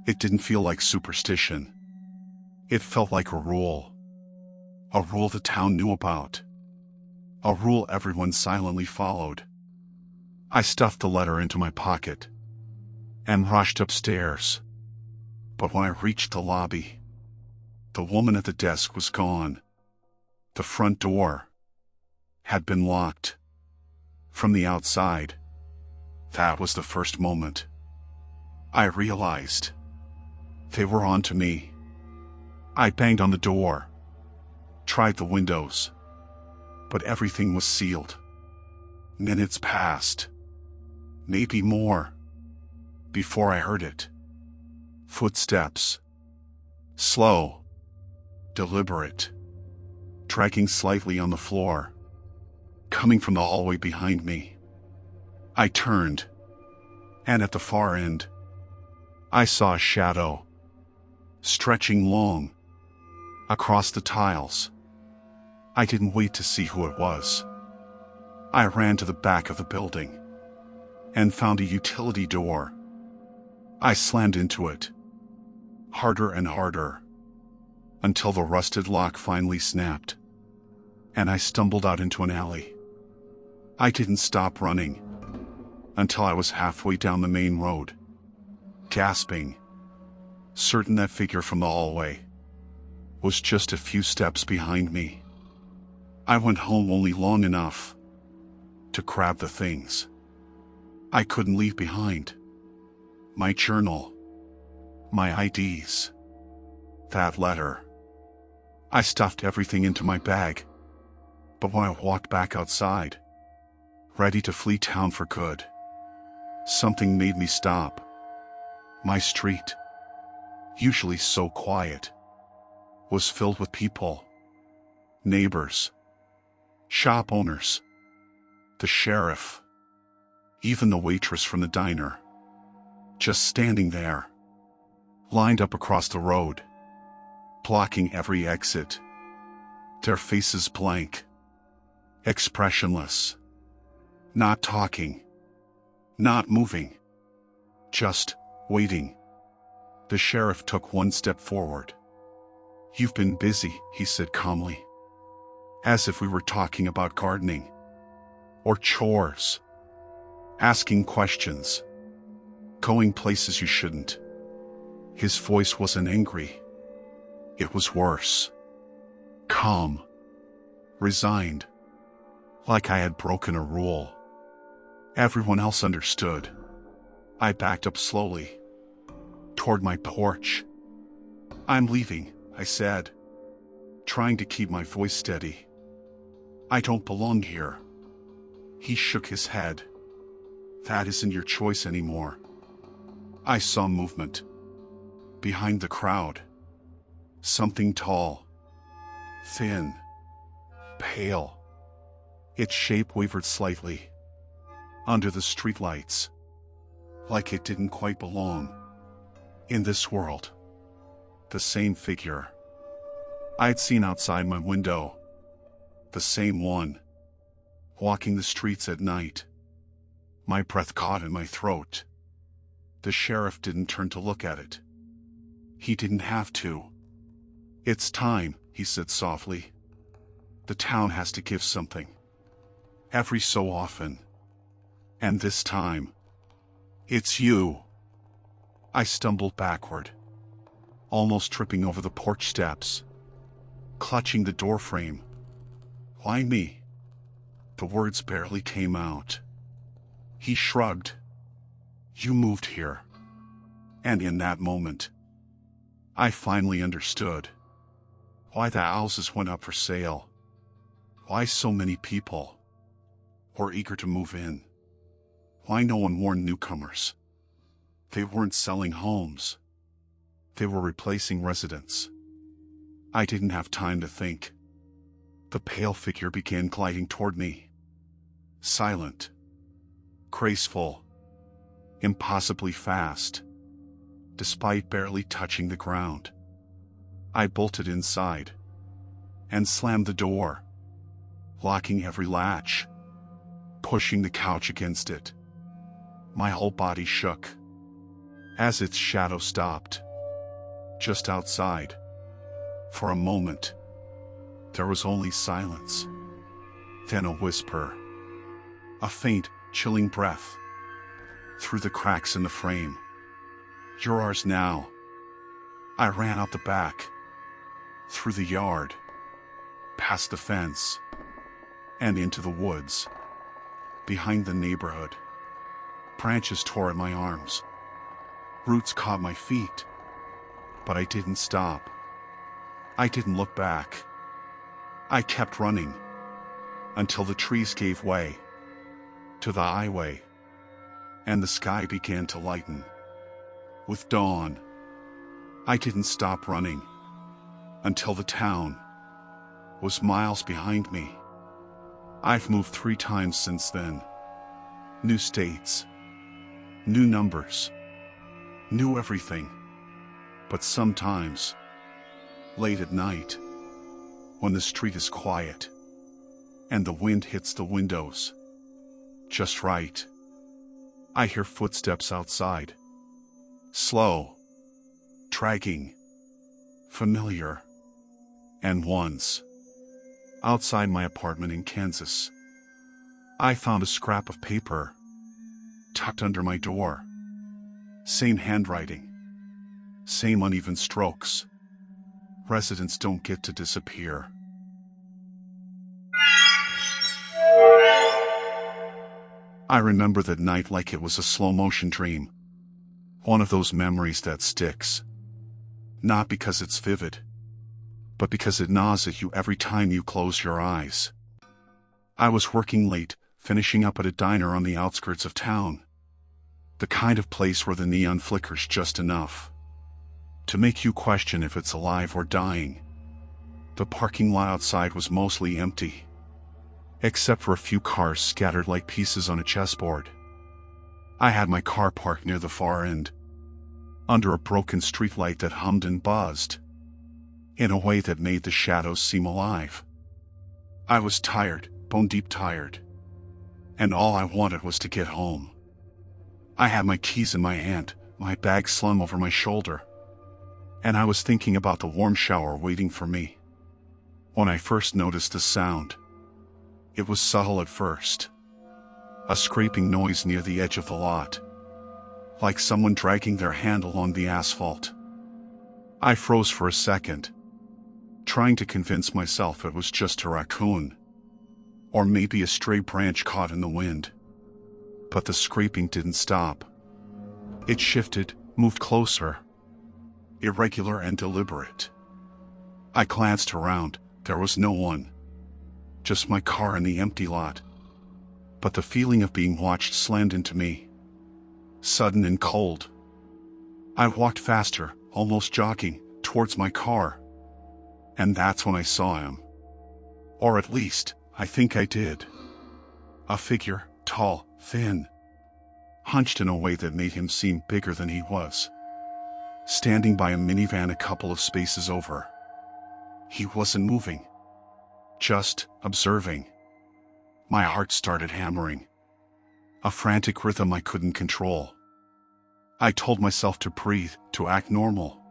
It didn't feel like superstition. It felt like a rule the town knew about, a rule everyone silently followed. I stuffed the letter into my pocket and rushed upstairs. But when I reached the lobby, the woman at the desk was gone. The front door had been locked from the outside. That was the first moment I realized they were on to me. I banged on the door, tried the windows, but everything was sealed. Minutes passed, maybe more, before I heard it. Footsteps. Slow, deliberate, dragging slightly on the floor, coming from the hallway behind me. I turned, and at the far end, I saw a shadow, stretching long, across the tiles. I didn't wait to see who it was. I ran to the back of the building and found a utility door. I slammed into it, harder and harder, until the rusted lock finally snapped, and I stumbled out into an alley. I didn't stop running until I was halfway down the main road, gasping, certain that figure from the hallway was just a few steps behind me. I went home only long enough to grab the things I couldn't leave behind. My journal, my IDs, that letter. I stuffed everything into my bag, but when I walked back outside, ready to flee town for good, something made me stop. My street, usually so quiet, was filled with people, neighbors, shop owners, the sheriff, even the waitress from the diner, just standing there, lined up across the road, blocking every exit, their faces blank, expressionless, not talking, not moving, just waiting. The sheriff took one step forward. "You've been busy," he said calmly, as if we were talking about gardening or chores, asking questions, going places you shouldn't. His voice wasn't angry. It was worse. Calm. Resigned. Like I had broken a rule. Everyone else understood. I backed up slowly, toward my porch. "I'm leaving," I said, trying to keep my voice steady. "I don't belong here." He shook his head. "That isn't your choice anymore." I saw movement. Behind the crowd. Something tall. Thin. Pale. Its shape wavered slightly under the streetlights, like it didn't quite belong in this world. The same figure I'd seen outside my window. The same one, walking the streets at night. My breath caught in my throat. The sheriff didn't turn to look at it. He didn't have to. "It's time," he said softly. "The town has to give something. Every so often. And this time, it's you." I stumbled backward, almost tripping over the porch steps, clutching the doorframe. "Why me?" The words barely came out. He shrugged. "You moved here." And in that moment, I finally understood why the houses went up for sale, why so many people were eager to move in, why no one warned newcomers. They weren't selling homes. They were replacing residents. I didn't have time to think. The pale figure began gliding toward me. Silent. Graceful. Impossibly fast. Despite barely touching the ground. I bolted inside. And slammed the door. Locking every latch. Pushing the couch against it. My whole body shook. As its shadow stopped. Just outside. For a moment. There was only silence. Then a whisper. A faint, chilling breath. Through the cracks in the frame. You're ours now. I ran out the back. Through the yard. Past the fence. And into the woods. Behind the neighborhood. Branches tore at my arms. Roots caught my feet. But I didn't stop. I didn't look back. I kept running. Until the trees gave way. To the highway. And the sky began to lighten. With dawn. I didn't stop running. Until the town. Was miles behind me. I've moved 3 times since then. New states. New numbers. New everything. But sometimes. Late at night. When the street is quiet. And the wind hits the windows. Just right. I hear footsteps outside. Slow. Dragging. Familiar. And once. Outside my apartment in Kansas. I found a scrap of paper. Tucked under my door. Same handwriting. Same uneven strokes. Residents don't get to disappear. I remember that night like it was a slow-motion dream. One of those memories that sticks. Not because it's vivid, but because it gnaws at you every time you close your eyes. I was working late, finishing up at a diner on the outskirts of town. The kind of place where the neon flickers just enough to make you question if it's alive or dying. The parking lot outside was mostly empty. Except for a few cars scattered like pieces on a chessboard. I had my car parked near the far end. Under a broken streetlight that hummed and buzzed. In a way that made the shadows seem alive. I was tired, bone-deep tired. And all I wanted was to get home. I had my keys in my hand, my bag slung over my shoulder. And I was thinking about the warm shower waiting for me. When I first noticed the sound. It was subtle at first. A scraping noise near the edge of the lot. Like someone dragging their hand along the asphalt. I froze for a second. Trying to convince myself it was just a raccoon. Or maybe a stray branch caught in the wind. But the scraping didn't stop. It shifted, moved closer. Irregular and deliberate. I glanced around, there was no one. Just my car and the empty lot. But the feeling of being watched slammed into me. Sudden and cold. I walked faster, almost jogging, towards my car. And that's when I saw him. Or at least, I think I did. A figure, tall, thin. Hunched in a way that made him seem bigger than he was. Standing by a minivan a couple of spaces over. He wasn't moving. Just observing. My heart started hammering. A frantic rhythm I couldn't control. I told myself to breathe, to act normal.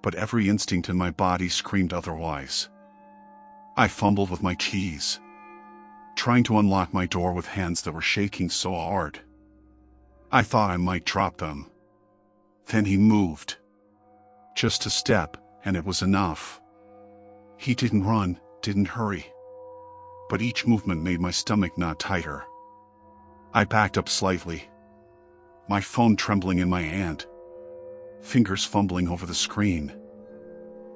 But every instinct in my body screamed otherwise. I fumbled with my keys. Trying to unlock my door with hands that were shaking so hard. I thought I might drop them. Then he moved. Just a step, and it was enough. He didn't run, didn't hurry. But each movement made my stomach knot tighter. I backed up slightly. My phone trembling in my hand. Fingers fumbling over the screen.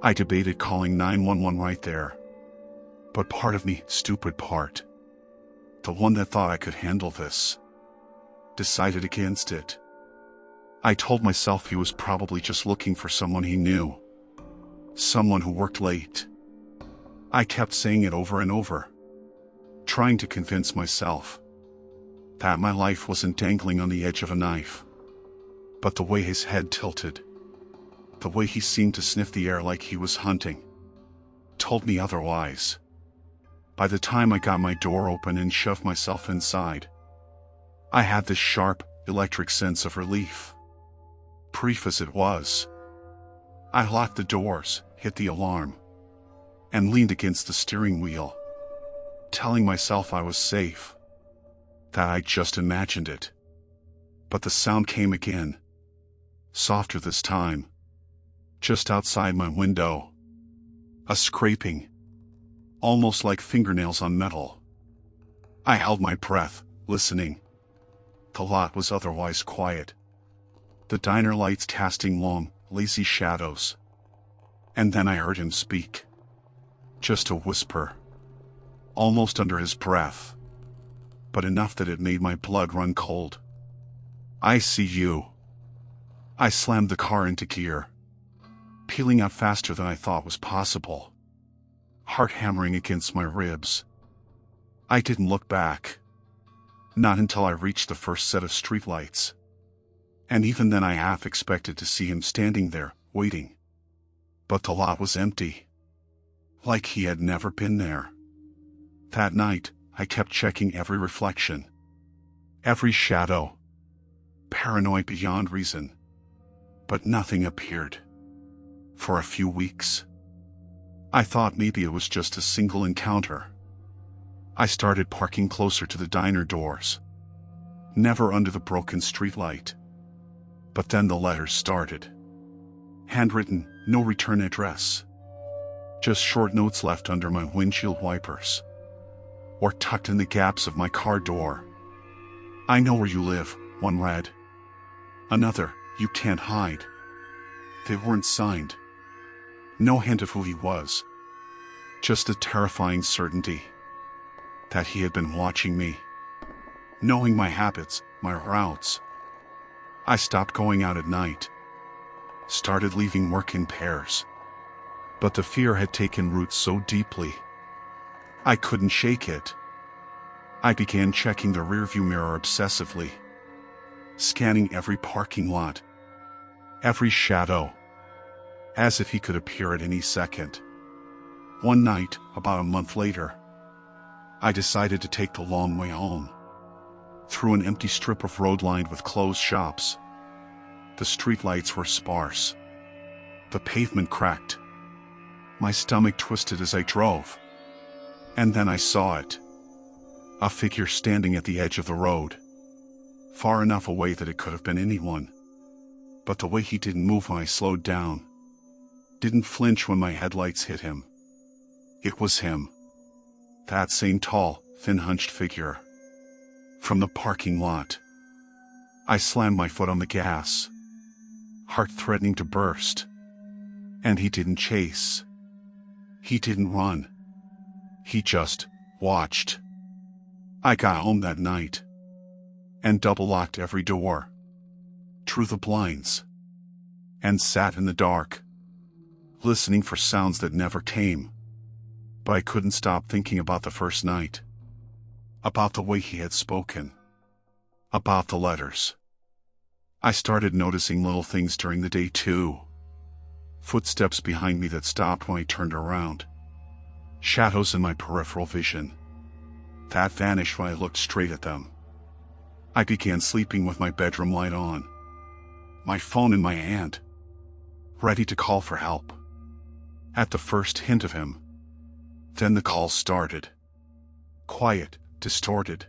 I debated calling 911 right there. But part of me, stupid part, the one that thought I could handle this, decided against it. I told myself he was probably just looking for someone he knew. Someone who worked late. I kept saying it over and over, trying to convince myself that my life wasn't dangling on the edge of a knife. But the way his head tilted, the way he seemed to sniff the air like he was hunting, told me otherwise. By the time I got my door open and shoved myself inside, I had this sharp, electric sense of relief. Brief as it was, I locked the doors, hit the alarm, and leaned against the steering wheel, telling myself I was safe, that I'd just imagined it. But the sound came again, softer this time, just outside my window. A scraping, almost like fingernails on metal. I held my breath, listening. The lot was otherwise quiet, the diner lights casting long, lazy shadows. And then I heard him speak. Just a whisper, almost under his breath, but enough that it made my blood run cold. "I see you." I slammed the car into gear, peeling out faster than I thought was possible, heart hammering against my ribs. I didn't look back, not until I reached the first set of streetlights. And even then I half expected to see him standing there, waiting. But the lot was empty, like he had never been there. That night, I kept checking every reflection, every shadow, paranoid beyond reason. But nothing appeared. For a few weeks. I thought maybe it was just a single encounter. I started parking closer to the diner doors, never under the broken streetlight. But then the letters started. Handwritten, no return address. Just short notes left under my windshield wipers, or tucked in the gaps of my car door. "I know where you live," one read. Another, "You can't hide." They weren't signed. No hint of who he was. Just a terrifying certainty that he had been watching me, knowing my habits, my routes. I stopped going out at night, started leaving work in pairs. But the fear had taken root so deeply, I couldn't shake it. I began checking the rearview mirror obsessively, scanning every parking lot, every shadow, as if he could appear at any second. One night, about a month later, I decided to take the long way home, through an empty strip of road lined with closed shops. The streetlights were sparse. The pavement cracked. My stomach twisted as I drove. And then I saw it. A figure standing at the edge of the road, far enough away that it could have been anyone. But the way he didn't move when I slowed down, didn't flinch when my headlights hit him. It was him. That same tall, thin-hunched figure. From the parking lot. I slammed my foot on the gas, heart threatening to burst. And he didn't chase. He didn't run. He just watched. I got home that night and double-locked every door, drew the blinds, and sat in the dark, listening for sounds that never came. But I couldn't stop thinking about the first night, about the way he had spoken, about the letters. I started noticing little things during the day too. Footsteps behind me that stopped when I turned around. Shadows in my peripheral vision that vanished when I looked straight at them. I began sleeping with my bedroom light on, my phone in my hand, ready to call for help. At the first hint of him, then the call started. Quiet, distorted.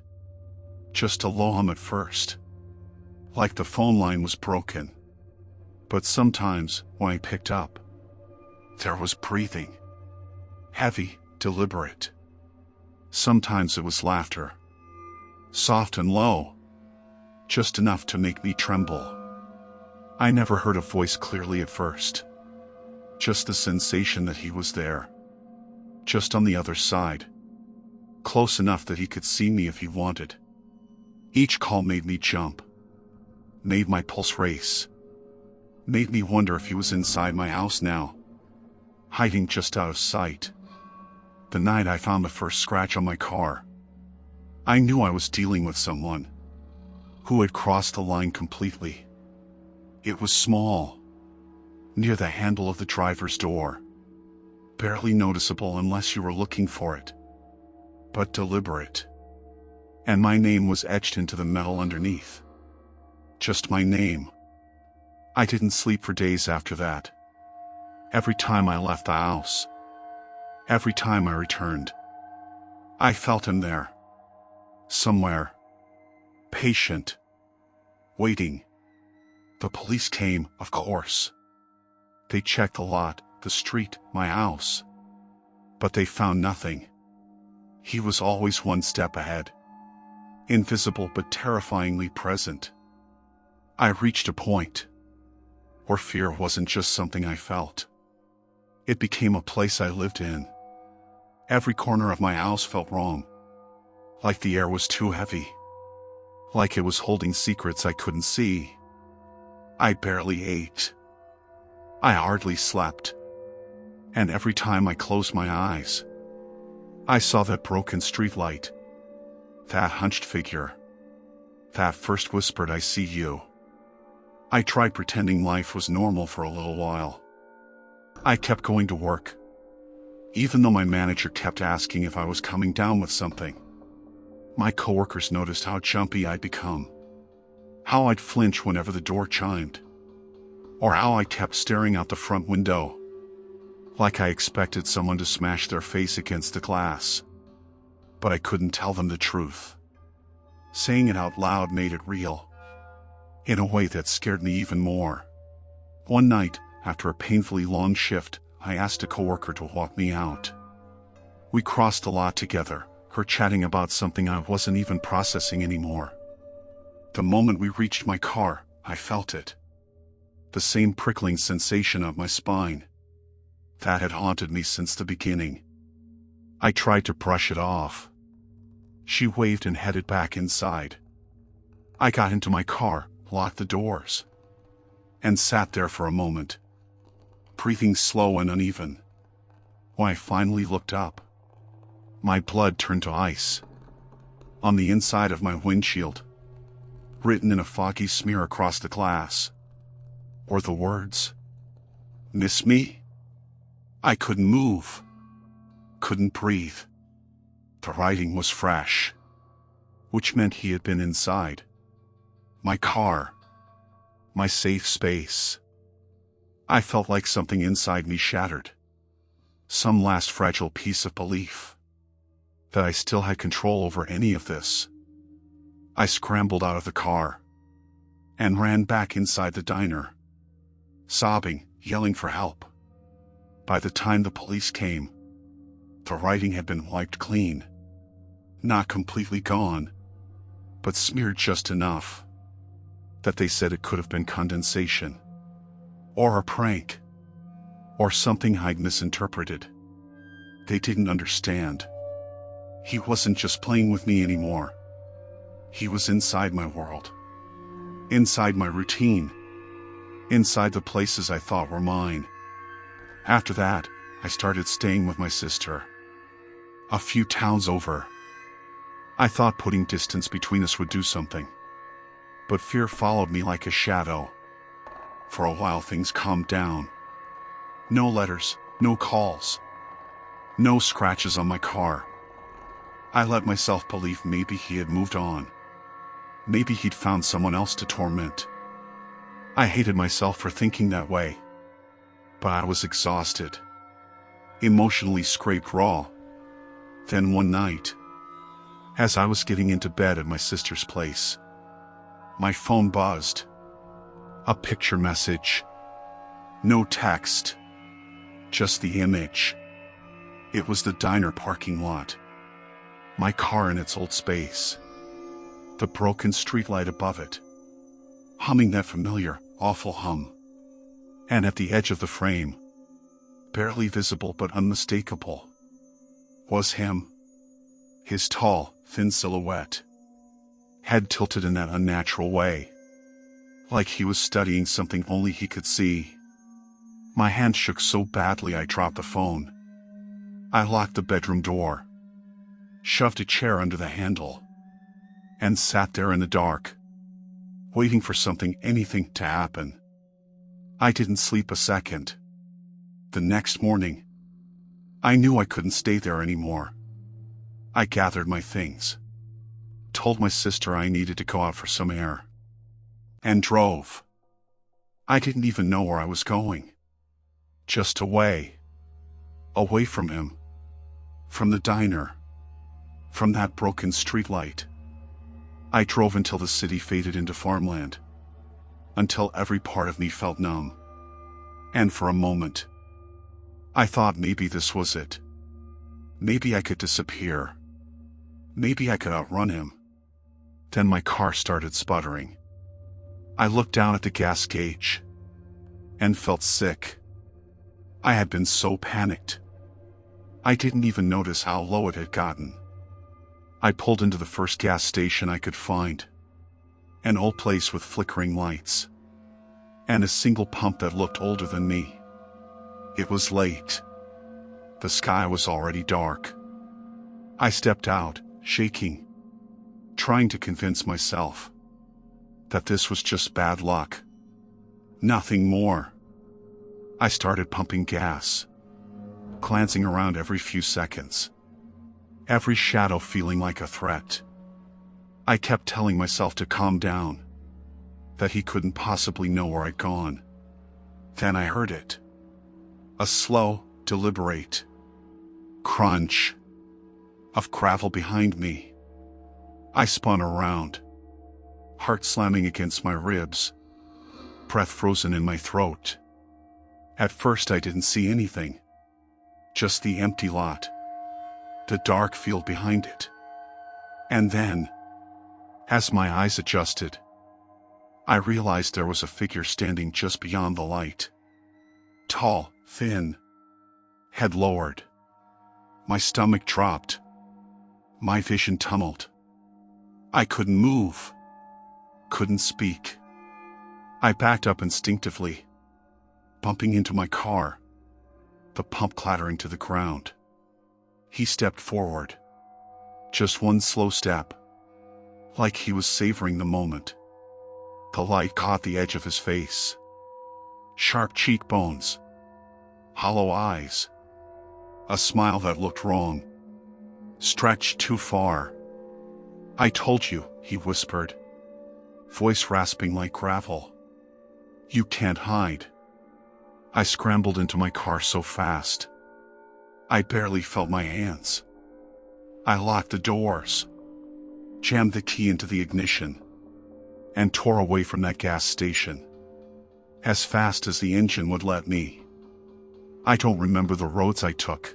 Just a low hum at first, like the phone line was broken. But sometimes, when I picked up, there was breathing. Heavy, deliberate. Sometimes it was laughter. Soft and low. Just enough to make me tremble. I never heard a voice clearly at first. Just the sensation that he was there. Just on the other side. Close enough that he could see me if he wanted. Each call made me jump. Made my pulse race. Made me wonder if he was inside my house now. hiding just out of sight. The night I found the first scratch on my car, I knew I was dealing with someone who had crossed the line completely. It was small, near the handle of the driver's door, barely noticeable unless you were looking for it, but deliberate. And my name was etched into the metal underneath. Just my name. I didn't sleep for days after that. Every time I left the house, every time I returned, I felt him there. Somewhere. Patient. Waiting. The police came, of course. They checked the lot, the street, my house. But they found nothing. He was always one step ahead. Invisible but terrifyingly present. I reached a point where fear wasn't just something I felt. It became a place I lived in. Every corner of my house felt wrong. Like the air was too heavy. Like it was holding secrets I couldn't see. I barely ate. I hardly slept. And every time I closed my eyes, I saw that broken streetlight. That hunched figure. That first whispered, "I see you." I tried pretending life was normal for a little while. I kept going to work, even though my manager kept asking if I was coming down with something. My coworkers noticed how jumpy I'd become, how I'd flinch whenever the door chimed, or how I kept staring out the front window, like I expected someone to smash their face against the glass. But I couldn't tell them the truth. Saying it out loud made it real, in a way that scared me even more. One night, after a painfully long shift, I asked a coworker to walk me out. We crossed the lot together, her chatting about something I wasn't even processing anymore. The moment we reached my car, I felt it. The same prickling sensation up my spine that had haunted me since the beginning. I tried to brush it off. She waved and headed back inside. I got into my car, locked the doors, and sat there for a moment, breathing slow and uneven. When I finally looked up, my blood turned to ice. On the inside of my windshield, written in a foggy smear across the glass, were the words, "Miss me?" I couldn't move, couldn't breathe. The writing was fresh, which meant he had been inside. My car. My safe space. I felt like something inside me shattered. Some last fragile piece of belief that I still had control over any of this. I scrambled out of the car and ran back inside the diner, sobbing, yelling for help. By the time the police came, the writing had been wiped clean. Not completely gone, but smeared just enough that they said it could have been condensation, or a prank, or something I'd misinterpreted. They didn't understand. He wasn't just playing with me anymore. He was inside my world, inside my routine, inside the places I thought were mine. After that, I started staying with my sister, a few towns over. I thought putting distance between us would do something, but fear followed me like a shadow. For a while things calmed down. No letters, no calls, no scratches on my car. I let myself believe maybe he had moved on. Maybe he'd found someone else to torment. I hated myself for thinking that way. But I was exhausted, emotionally scraped raw. Then one night, as I was getting into bed at my sister's place, my phone buzzed. A picture message. No text, just the image. It was the diner parking lot. My car in its old space. The broken streetlight above it, humming that familiar, awful hum. And at the edge of the frame, barely visible but unmistakable, was him. His tall, thin silhouette, head tilted in that unnatural way, like he was studying something only he could see. My hand shook so badly I dropped the phone. I locked the bedroom door, shoved a chair under the handle, and sat there in the dark, waiting for anything to happen. I didn't sleep a second. The next morning, I knew I couldn't stay there anymore. I gathered my things, told my sister I needed to go out for some air, and drove. I didn't even know where I was going. Just away. Away from him. From the diner. From that broken streetlight. I drove until the city faded into farmland. Until every part of me felt numb. And for a moment, I thought maybe this was it. Maybe I could disappear. Maybe I could outrun him. Then my car started sputtering. I looked down at the gas gauge and felt sick. I had been so panicked. I didn't even notice how low it had gotten. I pulled into the first gas station I could find. An old place with flickering lights. And a single pump that looked older than me. It was late. The sky was already dark. I stepped out, shaking, trying to convince myself that this was just bad luck. Nothing more. I started pumping gas, glancing around every few seconds, every shadow feeling like a threat. I kept telling myself to calm down, that he couldn't possibly know where I'd gone. Then I heard it. A slow, deliberate crunch of gravel behind me. I spun around, heart slamming against my ribs, breath frozen in my throat. At first I didn't see anything, just the empty lot, the dark field behind it. And then, as my eyes adjusted, I realized there was a figure standing just beyond the light. Tall, thin, head lowered. My stomach dropped. My vision tumbled. I couldn't move, couldn't speak. I backed up instinctively, bumping into my car, the pump clattering to the ground. He stepped forward, just one slow step, like he was savoring the moment. The light caught the edge of his face. Sharp cheekbones, hollow eyes, a smile that looked wrong, stretched too far. "I told you," he whispered, voice rasping like gravel. "You can't hide." I scrambled into my car so fast, I barely felt my hands. I locked the doors, jammed the key into the ignition, and tore away from that gas station, as fast as the engine would let me. I don't remember the roads I took.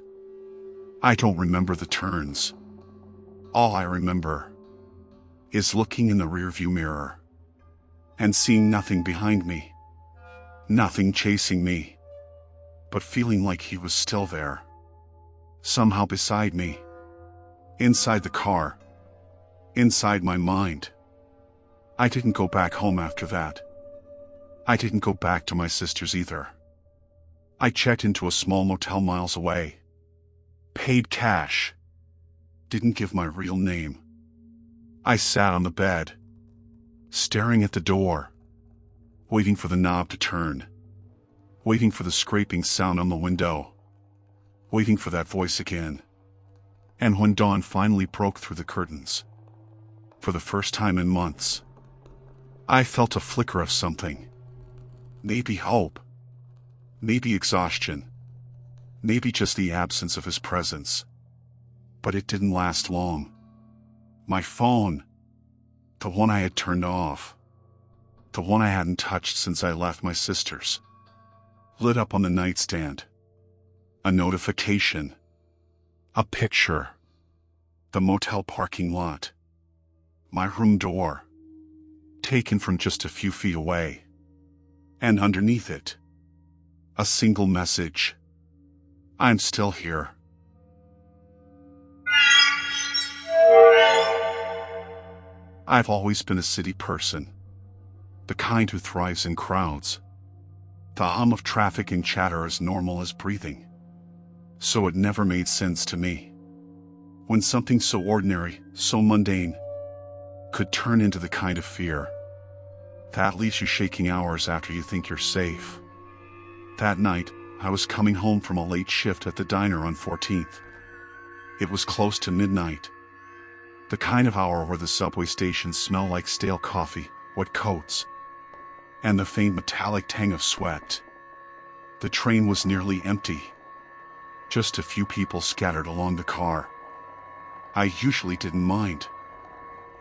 I don't remember the turns. All I remember is looking in the rearview mirror and seeing nothing behind me, nothing chasing me, but feeling like he was still there, somehow beside me, inside the car, inside my mind. I didn't go back home after that. I didn't go back to my sister's either. I checked into a small motel miles away, paid cash, didn't give my real name. I sat on the bed, staring at the door, waiting for the knob to turn, waiting for the scraping sound on the window, waiting for that voice again. And when dawn finally broke through the curtains, for the first time in months, I felt a flicker of something. Maybe hope. Maybe exhaustion. Maybe just the absence of his presence. But it didn't last long. My phone, the one I had turned off, the one I hadn't touched since I left my sister's, lit up on the nightstand. A notification. A picture. The motel parking lot. My room door. Taken from just a few feet away. And underneath it, a single message. "I'm still here." I've always been a city person, the kind who thrives in crowds, The hum of traffic and chatter as normal as breathing. So it never made sense to me. When something so ordinary, so mundane, could turn into the kind of fear that leaves you shaking hours after you think you're safe. That night, I was coming home from a late shift at the diner on 14th. It was close to midnight. The kind of hour where the subway stations smell like stale coffee, wet coats, and the faint metallic tang of sweat. The train was nearly empty. Just a few people scattered along the car. I usually didn't mind.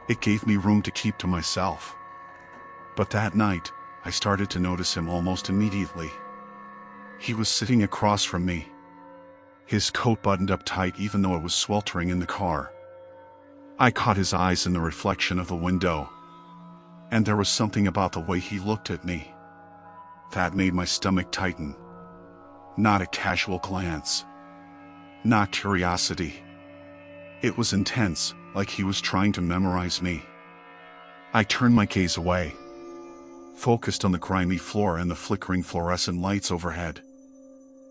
It gave me room to keep to myself. But that night, I started to notice him almost immediately. He was sitting across from me. His coat buttoned up tight even though it was sweltering in the car. I caught his eyes in the reflection of the window. And there was something about the way he looked at me that made my stomach tighten. Not a casual glance. Not curiosity. It was intense, like he was trying to memorize me. I turned my gaze away, focused on the grimy floor and the flickering fluorescent lights overhead.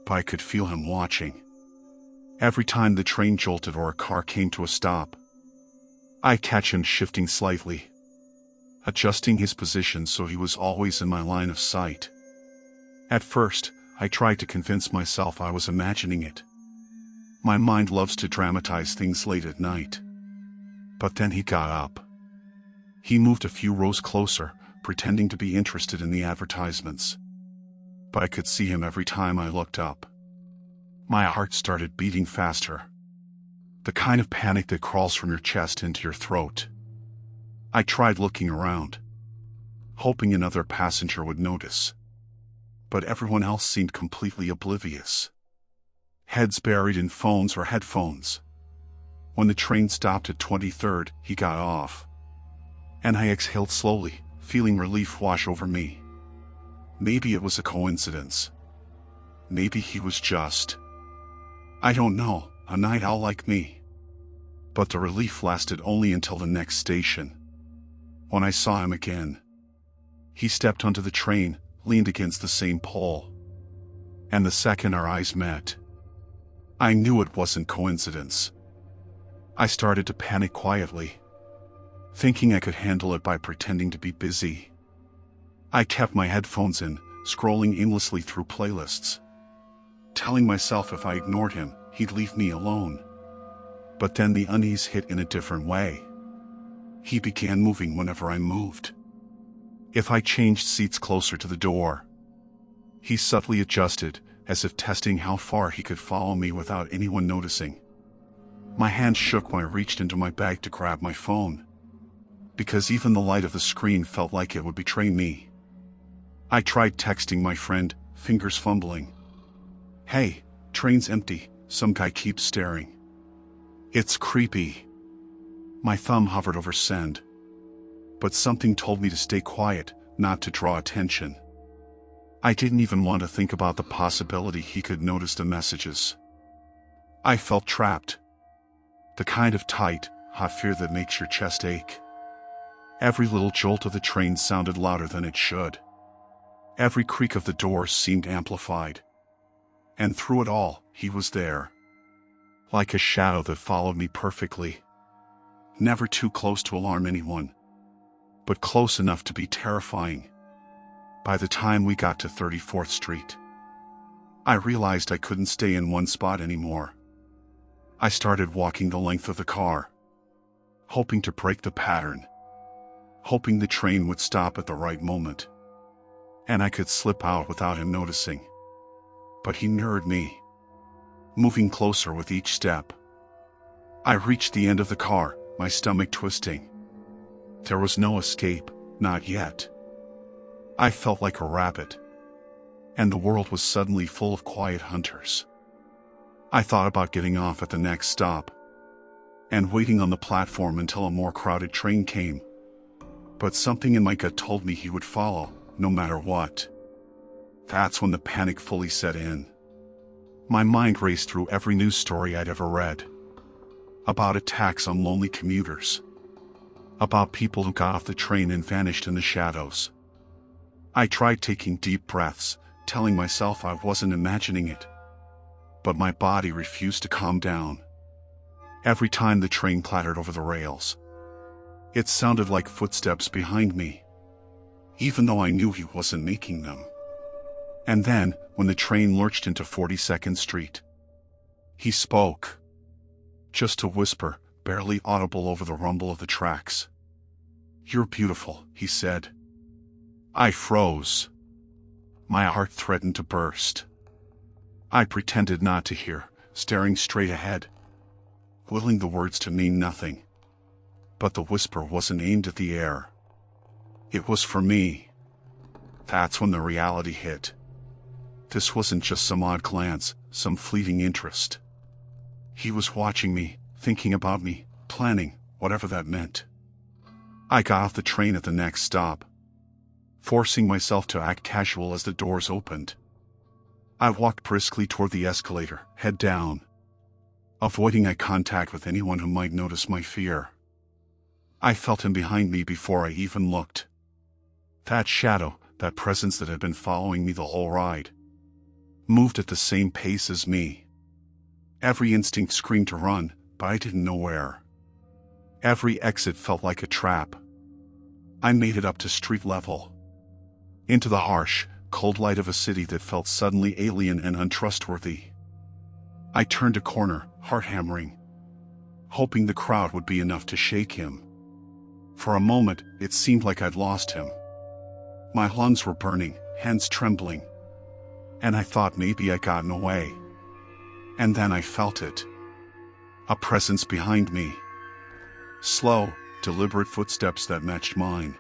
But I could feel him watching. Every time the train jolted or a car came to a stop, I'd catch him shifting slightly, adjusting his position so he was always in my line of sight. At first, I tried to convince myself I was imagining it. My mind loves to dramatize things late at night. But then he got up. He moved a few rows closer, pretending to be interested in the advertisements. But I could see him every time I looked up. My heart started beating faster. The kind of panic that crawls from your chest into your throat. I tried looking around, hoping another passenger would notice. But everyone else seemed completely oblivious. Heads buried in phones or headphones. When the train stopped at 23rd, he got off. And I exhaled slowly, feeling relief wash over me. Maybe it was a coincidence. Maybe he was just, I don't know, a night owl like me. But the relief lasted only until the next station. When I saw him again. He stepped onto the train, leaned against the same pole. And the second our eyes met, I knew it wasn't coincidence. I started to panic quietly, thinking I could handle it by pretending to be busy. I kept my headphones in, scrolling aimlessly through playlists, telling myself if I ignored him, he'd leave me alone. But then the unease hit in a different way. He began moving whenever I moved. If I changed seats closer to the door, he subtly adjusted, as if testing how far he could follow me without anyone noticing. My hand shook when I reached into my bag to grab my phone, because even the light of the screen felt like it would betray me. I tried texting my friend, fingers fumbling. Hey, train's empty, some guy keeps staring. It's creepy. My thumb hovered over send. But something told me to stay quiet, not to draw attention. I didn't even want to think about the possibility he could notice the messages. I felt trapped. The kind of tight, hot fear that makes your chest ache. Every little jolt of the train sounded louder than it should. Every creak of the door seemed amplified. And through it all, he was there. Like a shadow that followed me perfectly. Never too close to alarm anyone, but close enough to be terrifying. By the time we got to 34th Street, I realized I couldn't stay in one spot anymore. I started walking the length of the car, hoping to break the pattern, hoping the train would stop at the right moment, and I could slip out without him noticing. But he mirrored me, moving closer with each step. I reached the end of the car, my stomach twisting. There was no escape, not yet. I felt like a rabbit, and the world was suddenly full of quiet hunters. I thought about getting off at the next stop, and waiting on the platform until a more crowded train came. But something in my gut told me he would follow, no matter what. That's when the panic fully set in. My mind raced through every news story I'd ever read. About attacks on lonely commuters. About people who got off the train and vanished in the shadows. I tried taking deep breaths, telling myself I wasn't imagining it. But my body refused to calm down. Every time the train clattered over the rails, it sounded like footsteps behind me, even though I knew he wasn't making them. And then, when the train lurched into 42nd Street, he spoke. Just a whisper, barely audible over the rumble of the tracks. "You're beautiful," he said. I froze. My heart threatened to burst. I pretended not to hear, staring straight ahead, willing the words to mean nothing. But the whisper wasn't aimed at the air. It was for me. That's when the reality hit. This wasn't just some odd glance, some fleeting interest. He was watching me, thinking about me, planning, whatever that meant. I got off the train at the next stop, forcing myself to act casual as the doors opened. I walked briskly toward the escalator, head down, avoiding eye contact with anyone who might notice my fear. I felt him behind me before I even looked. That shadow, that presence that had been following me the whole ride, moved at the same pace as me. Every instinct screamed to run, but I didn't know where. Every exit felt like a trap. I made it up to street level, into the harsh, cold light of a city that felt suddenly alien and untrustworthy. I turned a corner, heart hammering, hoping the crowd would be enough to shake him. For a moment, it seemed like I'd lost him. My lungs were burning, hands trembling, and I thought maybe I'd gotten away. And then I felt it. A presence behind me. Slow, deliberate footsteps that matched mine.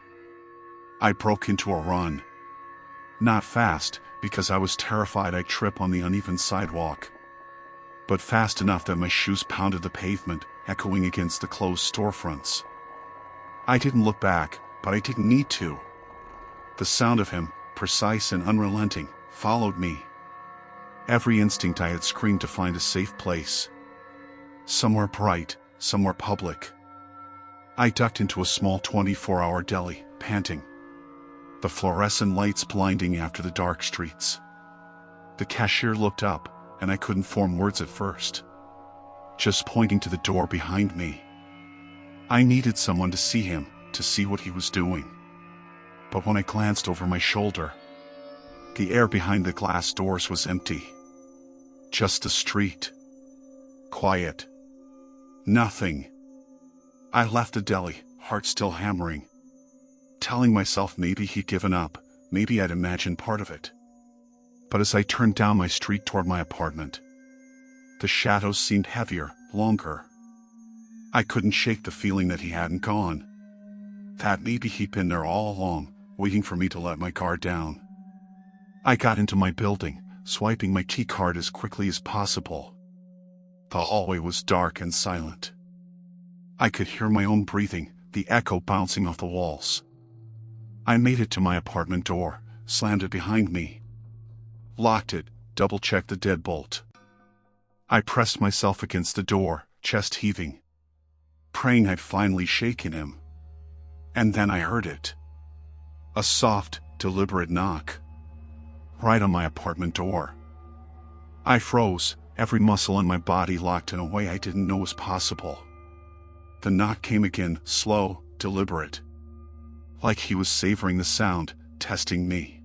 I broke into a run. Not fast, because I was terrified I'd trip on the uneven sidewalk, but fast enough that my shoes pounded the pavement, echoing against the closed storefronts. I didn't look back, but I didn't need to. The sound of him, precise and unrelenting, followed me. Every instinct I had screamed to find a safe place. Somewhere bright, somewhere public. I ducked into a small 24-hour deli, panting, the fluorescent lights blinding after the dark streets. The cashier looked up, and I couldn't form words at first, just pointing to the door behind me. I needed someone to see him, to see what he was doing. But when I glanced over my shoulder, the air behind the glass doors was empty. Just the street. Quiet. Nothing. I left the deli, heart still hammering, telling myself maybe he'd given up, maybe I'd imagined part of it. But as I turned down my street toward my apartment, the shadows seemed heavier, longer. I couldn't shake the feeling that he hadn't gone. That maybe he'd been there all along, waiting for me to let my guard down. I got into my building, swiping my key card as quickly as possible. The hallway was dark and silent. I could hear my own breathing, the echo bouncing off the walls. I made it to my apartment door, slammed it behind me, locked it, double-checked the deadbolt. I pressed myself against the door, chest heaving, praying I'd finally shaken him. And then I heard it. A soft, deliberate knock, right on my apartment door. I froze, every muscle in my body locked in a way I didn't know was possible. The knock came again, slow, deliberate, like he was savoring the sound, testing me.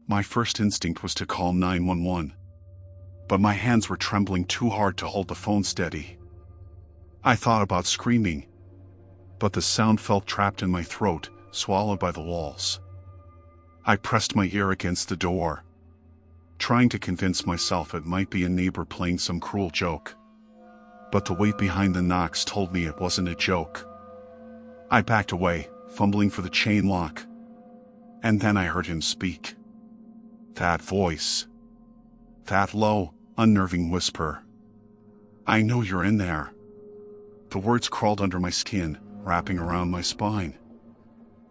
My first instinct was to call 911, but my hands were trembling too hard to hold the phone steady. I thought about screaming, but the sound felt trapped in my throat, swallowed by the walls. I pressed my ear against the door, trying to convince myself it might be a neighbor playing some cruel joke. But the weight behind the knocks told me it wasn't a joke. I backed away, fumbling for the chain lock. And then I heard him speak. That voice. That low, unnerving whisper. "I know you're in there." The words crawled under my skin, wrapping around my spine.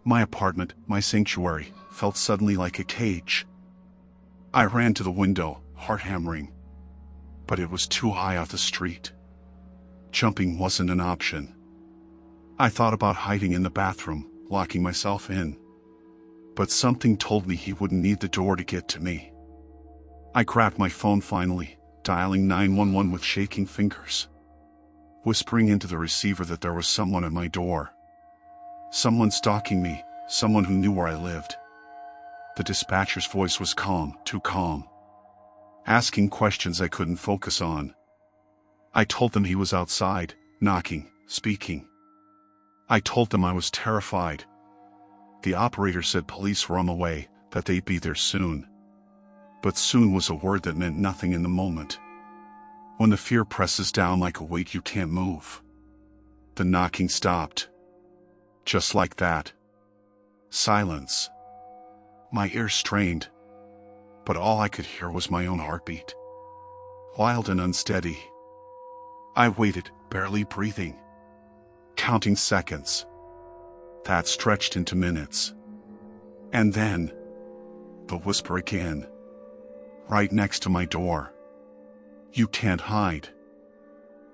My apartment, my sanctuary, felt suddenly like a cage. I ran to the window, heart hammering. But it was too high off the street. Jumping wasn't an option. I thought about hiding in the bathroom, locking myself in. But something told me he wouldn't need the door to get to me. I grabbed my phone finally, dialing 911 with shaking fingers, whispering into the receiver that there was someone at my door. Someone stalking me, someone who knew where I lived. The dispatcher's voice was calm, too calm, asking questions I couldn't focus on. I told them he was outside, knocking, speaking. I told them I was terrified. The operator said police were on the way, that they'd be there soon. But soon was a word that meant nothing in the moment. When the fear presses down like a weight you can't move. The knocking stopped. Just like that. Silence. My ears strained. But all I could hear was my own heartbeat. Wild and unsteady. I waited, barely breathing. Counting seconds. That stretched into minutes. And then, the whisper again. Right next to my door. You can't hide.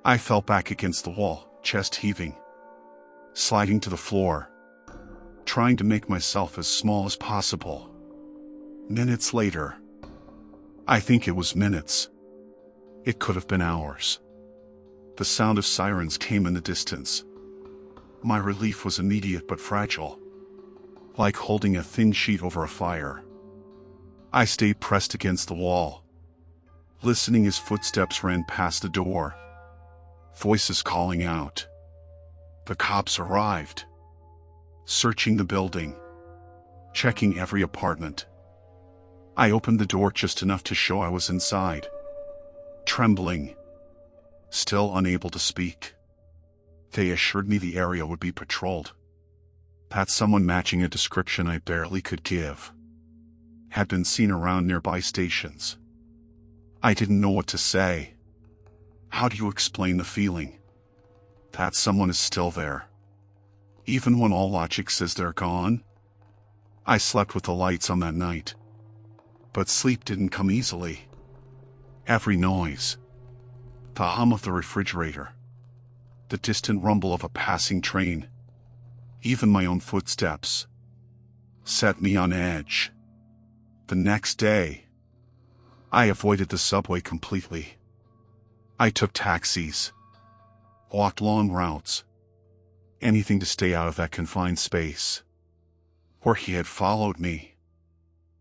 I fell back against the wall, chest heaving. Sliding to the floor. Trying to make myself as small as possible. Minutes later. I think it was minutes. It could have been hours. The sound of sirens came in the distance. My relief was immediate but fragile. Like holding a thin sheet over a fire. I stayed pressed against the wall. Listening as footsteps ran past the door. Voices calling out. The cops arrived. Searching the building. Checking every apartment. I opened the door just enough to show I was inside. Trembling. Still unable to speak. They assured me the area would be patrolled. That someone matching a description I barely could give had been seen around nearby stations. I didn't know what to say. How do you explain the feeling that someone is still there, even when all logic says they're gone? I slept with the lights on that night, but sleep didn't come easily. Every noise, the hum of the refrigerator, the distant rumble of a passing train, even my own footsteps, set me on edge. The next day, I avoided the subway completely. I took taxis, walked long routes, anything to stay out of that confined space where he had followed me.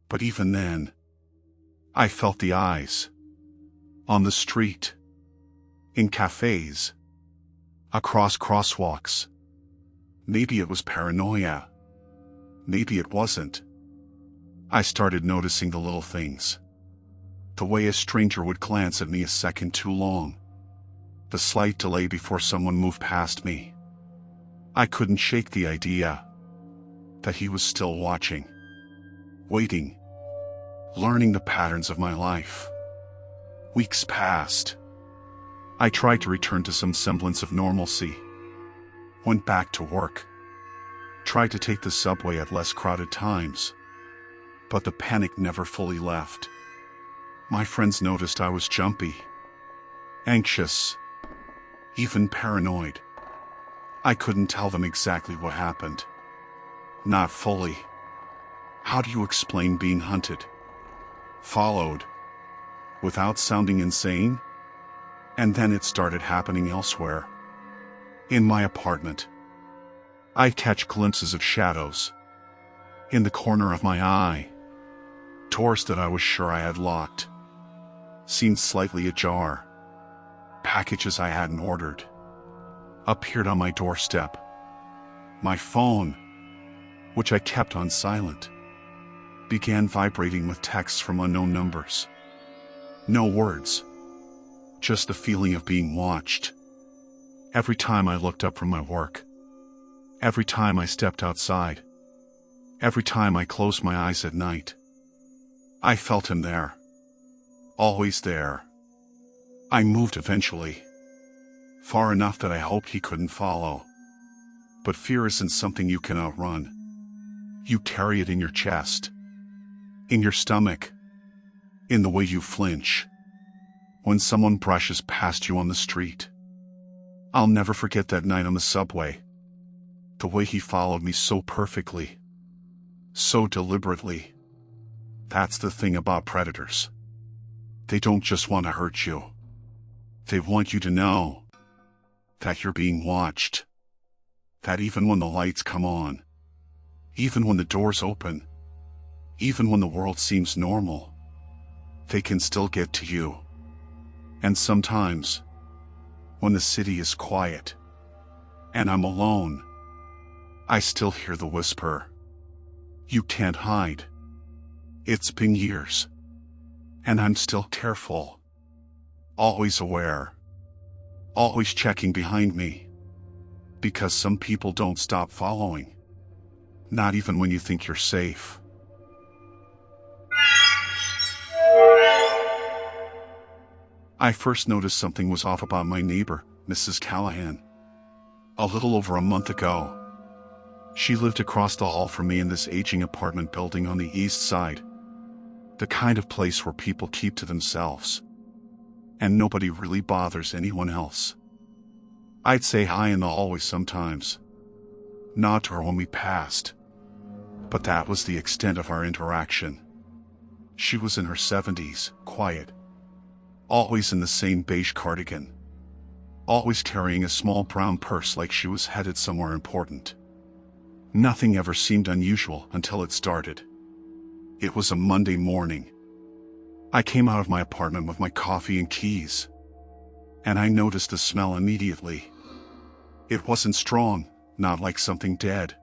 But even then, I felt the eyes on the street, in cafes, across crosswalks. Maybe it was paranoia. Maybe it wasn't. I started noticing the little things. The way a stranger would glance at me a second too long. The slight delay before someone moved past me. I couldn't shake the idea that he was still watching, waiting, learning the patterns of my life. Weeks passed. I tried to return to some semblance of normalcy. Went back to work. Tried to take the subway at less crowded times. But the panic never fully left. My friends noticed I was jumpy, anxious, even paranoid. I couldn't tell them exactly what happened. Not fully. How do you explain being hunted, followed, without sounding insane? And then it started happening elsewhere. In my apartment. I'd catch glimpses of shadows. In the corner of my eye. Doors that I was sure I had locked seemed slightly ajar. Packages I hadn't ordered appeared on my doorstep. My phone, which I kept on silent, began vibrating with texts from unknown numbers. No words. Just the feeling of being watched. Every time I looked up from my work. Every time I stepped outside. Every time I closed my eyes at night. I felt him there. Always there. I moved eventually. Far enough that I hoped he couldn't follow. But fear isn't something you can outrun. You carry it in your chest. In your stomach. In the way you flinch when someone brushes past you on the street. I'll never forget that night on the subway. The way he followed me so perfectly. So deliberately. That's the thing about predators. They don't just want to hurt you. They want you to know that you're being watched. That even when the lights come on, even when the doors open, even when the world seems normal, they can still get to you. And sometimes, when the city is quiet, and I'm alone, I still hear the whisper. You can't hide. It's been years. And I'm still careful. Always aware. Always checking behind me. Because some people don't stop following. Not even when you think you're safe. I first noticed something was off about my neighbor, Mrs. Callahan. A little over a month ago. She lived across the hall from me in this aging apartment building on the east side. The kind of place where people keep to themselves. And nobody really bothers anyone else. I'd say hi in the hallway sometimes. Nod to her when we passed. But that was the extent of our interaction. She was in her 70s, quiet. Always in the same beige cardigan. Always carrying a small brown purse like she was headed somewhere important. Nothing ever seemed unusual until it started. It was a Monday morning. I came out of my apartment with my coffee and keys. And I noticed the smell immediately. It wasn't strong, not like something dead.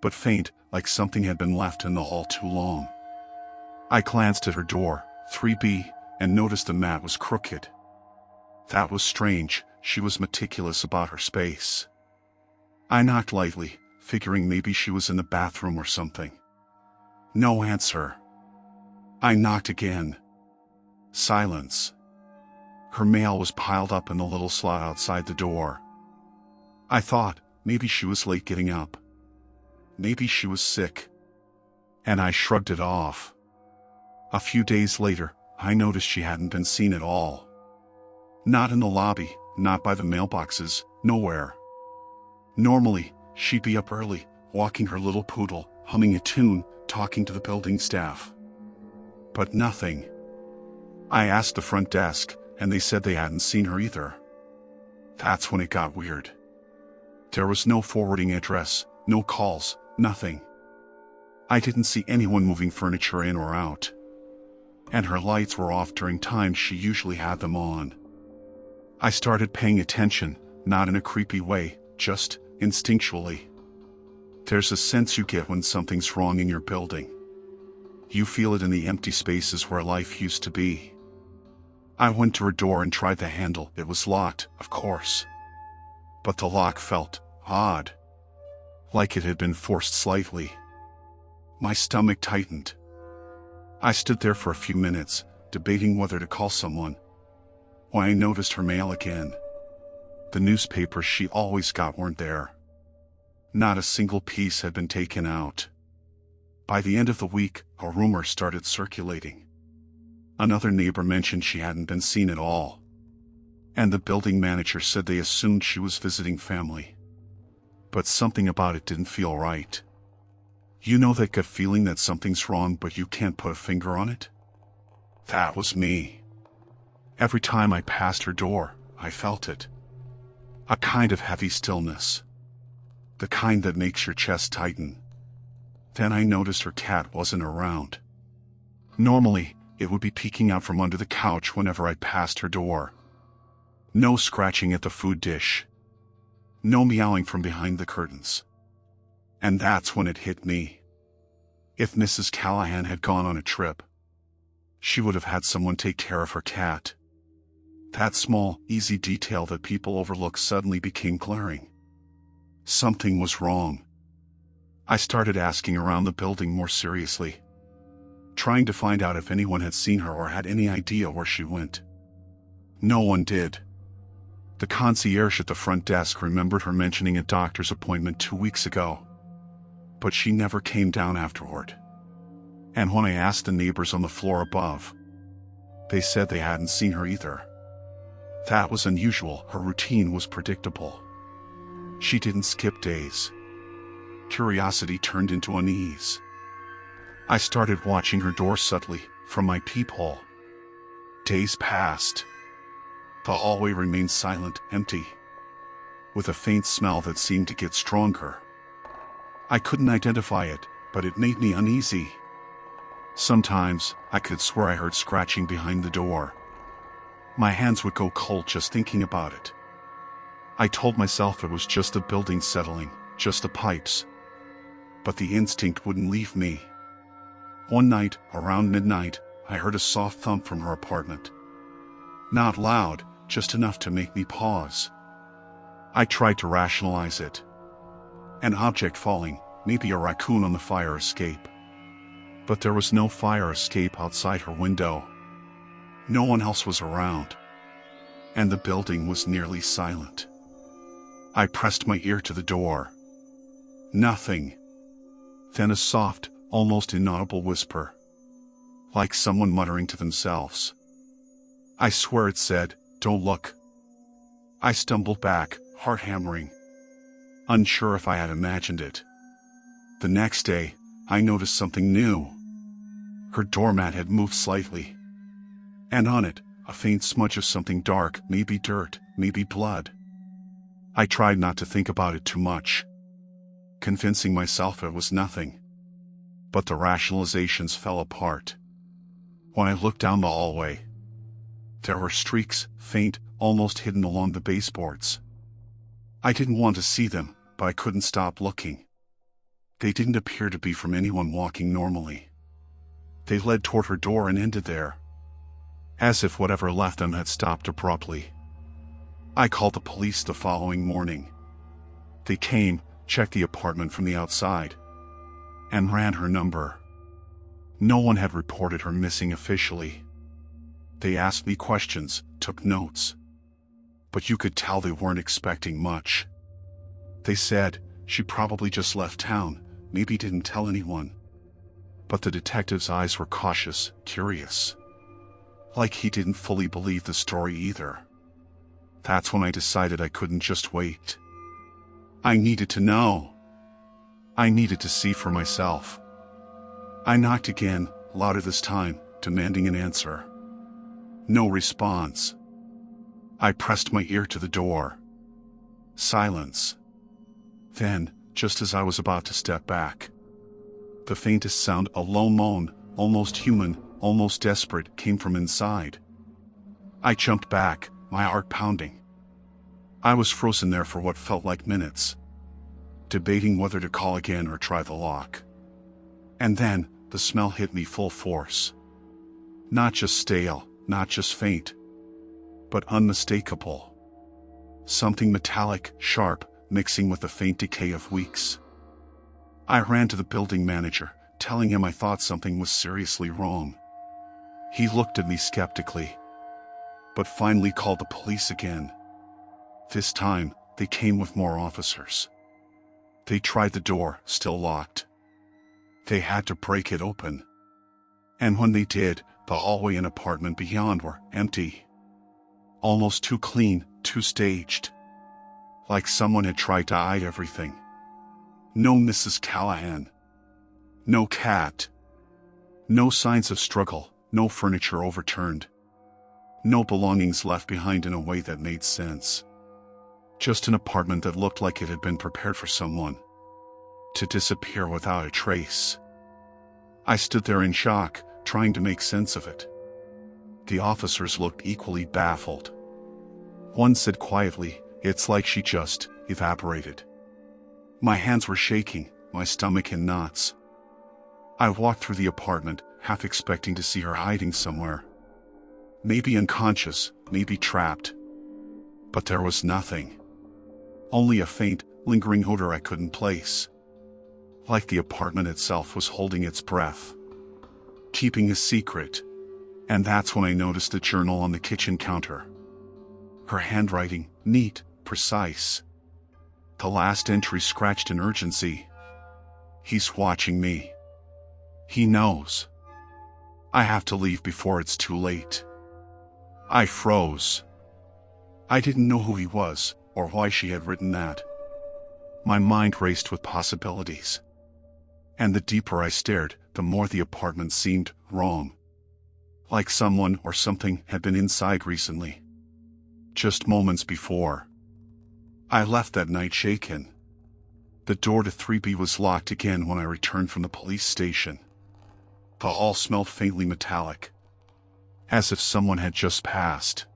But faint, like something had been left in the hall too long. I glanced at her door, 3B, and noticed the mat was crooked. That was strange, she was meticulous about her space. I knocked lightly, figuring maybe she was in the bathroom or something. No answer. I knocked again. Silence. Her mail was piled up in the little slot outside the door. I thought, maybe she was late getting up. Maybe she was sick. And I shrugged it off. A few days later, I noticed she hadn't been seen at all. Not in the lobby, not by the mailboxes, nowhere. Normally, she'd be up early, walking her little poodle, humming a tune, talking to the building staff. But nothing. I asked the front desk, and they said they hadn't seen her either. That's when it got weird. There was no forwarding address, no calls, nothing. I didn't see anyone moving furniture in or out. And her lights were off during times she usually had them on. I started paying attention, not in a creepy way, just instinctually. There's a sense you get when something's wrong in your building. You feel it in the empty spaces where life used to be. I went to her door and tried the handle. It was locked, of course. But the lock felt odd. Like it had been forced slightly. My stomach tightened. I stood there for a few minutes, debating whether to call someone. When I noticed her mail again. The newspapers she always got weren't there. Not a single piece had been taken out. By the end of the week, a rumor started circulating. Another neighbor mentioned she hadn't been seen at all. And the building manager said they assumed she was visiting family. But something about it didn't feel right. You know that gut feeling that something's wrong but you can't put a finger on it? That was me. Every time I passed her door, I felt it. A kind of heavy stillness. The kind that makes your chest tighten. Then I noticed her cat wasn't around. Normally, it would be peeking out from under the couch whenever I passed her door. No scratching at the food dish. No meowing from behind the curtains. And that's when it hit me. If Mrs. Callahan had gone on a trip, she would have had someone take care of her cat. That small, easy detail that people overlook suddenly became glaring. Something was wrong. I started asking around the building more seriously, trying to find out if anyone had seen her or had any idea where she went. No one did. The concierge at the front desk remembered her mentioning a doctor's appointment 2 weeks ago. But she never came down afterward. And when I asked the neighbors on the floor above, they said they hadn't seen her either. That was unusual. Her routine was predictable. She didn't skip days. Curiosity turned into unease. I started watching her door subtly from my peephole. Days passed. The hallway remained silent, empty, with a faint smell that seemed to get stronger. I couldn't identify it, but it made me uneasy. Sometimes, I could swear I heard scratching behind the door. My hands would go cold just thinking about it. I told myself it was just the building settling, just the pipes. But the instinct wouldn't leave me. One night, around midnight, I heard a soft thump from her apartment. Not loud, just enough to make me pause. I tried to rationalize it. An object falling, maybe a raccoon on the fire escape. But there was no fire escape outside her window. No one else was around. And the building was nearly silent. I pressed my ear to the door. Nothing. Then a soft, almost inaudible whisper. Like someone muttering to themselves. I swear it said, "Don't look." I stumbled back, heart hammering. Unsure if I had imagined it. The next day, I noticed something new. Her doormat had moved slightly. And on it, a faint smudge of something dark, maybe dirt, maybe blood. I tried not to think about it too much, convincing myself it was nothing. But the rationalizations fell apart. When I looked down the hallway, there were streaks, faint, almost hidden along the baseboards. I didn't want to see them, but I couldn't stop looking. They didn't appear to be from anyone walking normally. They led toward her door and ended there, as if whatever left them had stopped abruptly. I called the police the following morning. They came, checked the apartment from the outside, and ran her number. No one had reported her missing officially. They asked me questions, took notes. But you could tell they weren't expecting much. They said, she probably just left town, maybe didn't tell anyone. But the detective's eyes were cautious, curious. Like he didn't fully believe the story either. That's when I decided I couldn't just wait. I needed to know. I needed to see for myself. I knocked again, louder this time, demanding an answer. No response. I pressed my ear to the door. Silence. Then, just as I was about to step back, the faintest sound, a low moan, almost human, almost desperate, came from inside. I jumped back, my heart pounding. I was frozen there for what felt like minutes, debating whether to call again or try the lock. And then, the smell hit me full force. Not just stale, not just faint, but unmistakable. Something metallic, sharp, mixing with the faint decay of weeks. I ran to the building manager, telling him I thought something was seriously wrong. He looked at me skeptically, but finally called the police again. This time, they came with more officers. They tried the door, still locked. They had to break it open. And when they did, the hallway and apartment beyond were empty. Almost too clean, too staged. Like someone had tried to hide everything. No Mrs. Callahan. No cat. No signs of struggle, no furniture overturned. No belongings left behind in a way that made sense. Just an apartment that looked like it had been prepared for someone to disappear without a trace. I stood there in shock, trying to make sense of it. The officers looked equally baffled. One said quietly, "It's like she just evaporated." My hands were shaking, my stomach in knots. I walked through the apartment, half expecting to see her hiding somewhere. Maybe unconscious, maybe trapped. But there was nothing. Only a faint, lingering odor I couldn't place. Like the apartment itself was holding its breath, keeping a secret. And that's when I noticed the journal on the kitchen counter. Her handwriting, neat, precise. The last entry scratched in urgency. He's watching me. He knows. I have to leave before it's too late. I froze. I didn't know who he was, or why she had written that. My mind raced with possibilities. And the deeper I stared, the more the apartment seemed wrong. Like someone or something had been inside recently. Just moments before. I left that night shaken. The door to 3B was locked again when I returned from the police station. The hall smelled faintly metallic. As if someone had just passed.